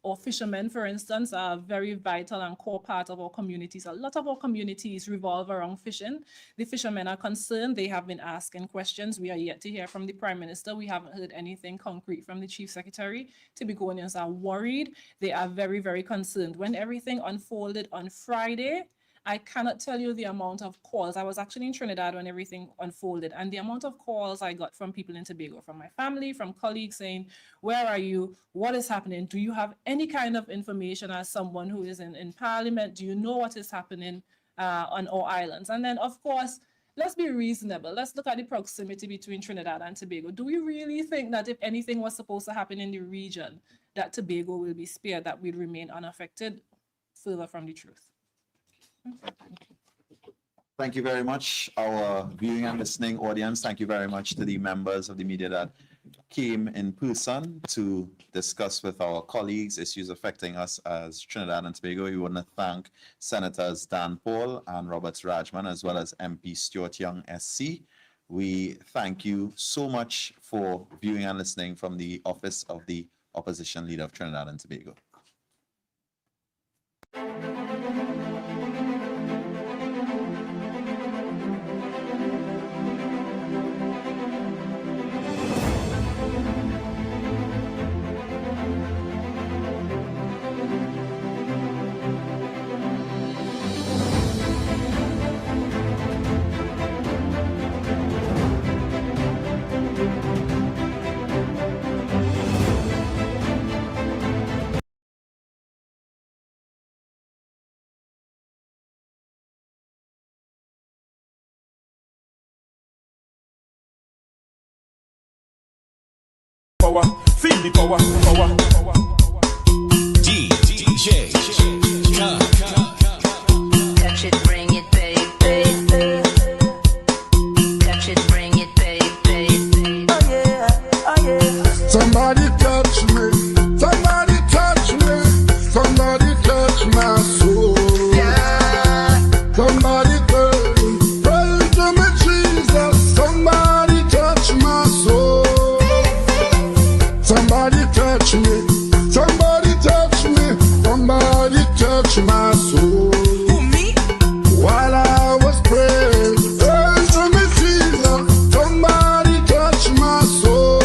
Or fishermen, for instance, are a very vital and core part of our communities. A lot of our communities revolve around fishing. The fishermen are concerned. They have been asking questions. We are yet to hear from the Prime Minister. We haven't heard anything concrete from the Chief Secretary. Tobagonians are worried. They are very, very concerned. When everything unfolded on Friday, I cannot tell you the amount of calls. I was actually in Trinidad when everything unfolded, and the amount of calls I got from people in Tobago, from my family, from colleagues saying, where are you? What is happening? Do you have any kind of information as someone who is in Parliament? Do you know what is happening on our islands? And then, of course, let's be reasonable. Let's look at the proximity between Trinidad and Tobago. Do we really think that if anything was supposed to happen in the region, that Tobago will be spared, that we'll remain unaffected? Further from the truth. Thank you very much, our viewing and listening audience. Thank you very much to the members of the media that came in person to discuss with our colleagues issues affecting us as Trinidad and Tobago. We want to thank Senators Dhanpaul and Roberts-Radgman, as well as MP Stuart Young SC. We thank you so much for viewing and listening from the Office of the Opposition Leader of Trinidad and Tobago. Power, feel the power, power. DJ, touch it, bring it, baby. Touch it, bring it, baby. Oh yeah, oh yeah. Somebody touch me, somebody touch me, somebody touch my soul. Yeah. Somebody pray to me, Jesus. Somebody touch my soul. Somebody touch me, somebody touch me, somebody touch my soul. Who, me? While I was praying, pray to me, Jesus. Somebody touch my soul.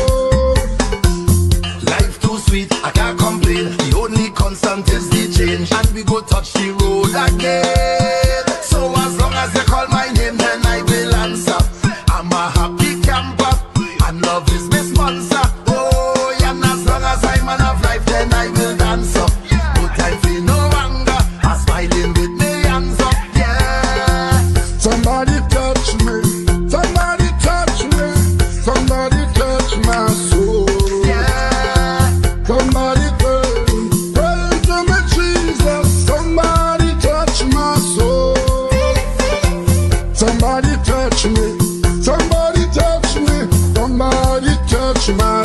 Life too sweet, I can't complain. The only constant is the change, and we go touch the road again. So as long as you call my name, then I will answer. I'm a happy camper, and love is my sponsor. Oh, yeah, and as long as I'm man of life, then I will dance up. No time for no anger, I'm smiling with me hands up. Yeah. Somebody touch me, somebody touch me, somebody touch my soul. Yeah. Somebody pray to me, Jesus. Somebody touch my soul. Somebody touch me, somebody touch me, somebody touch my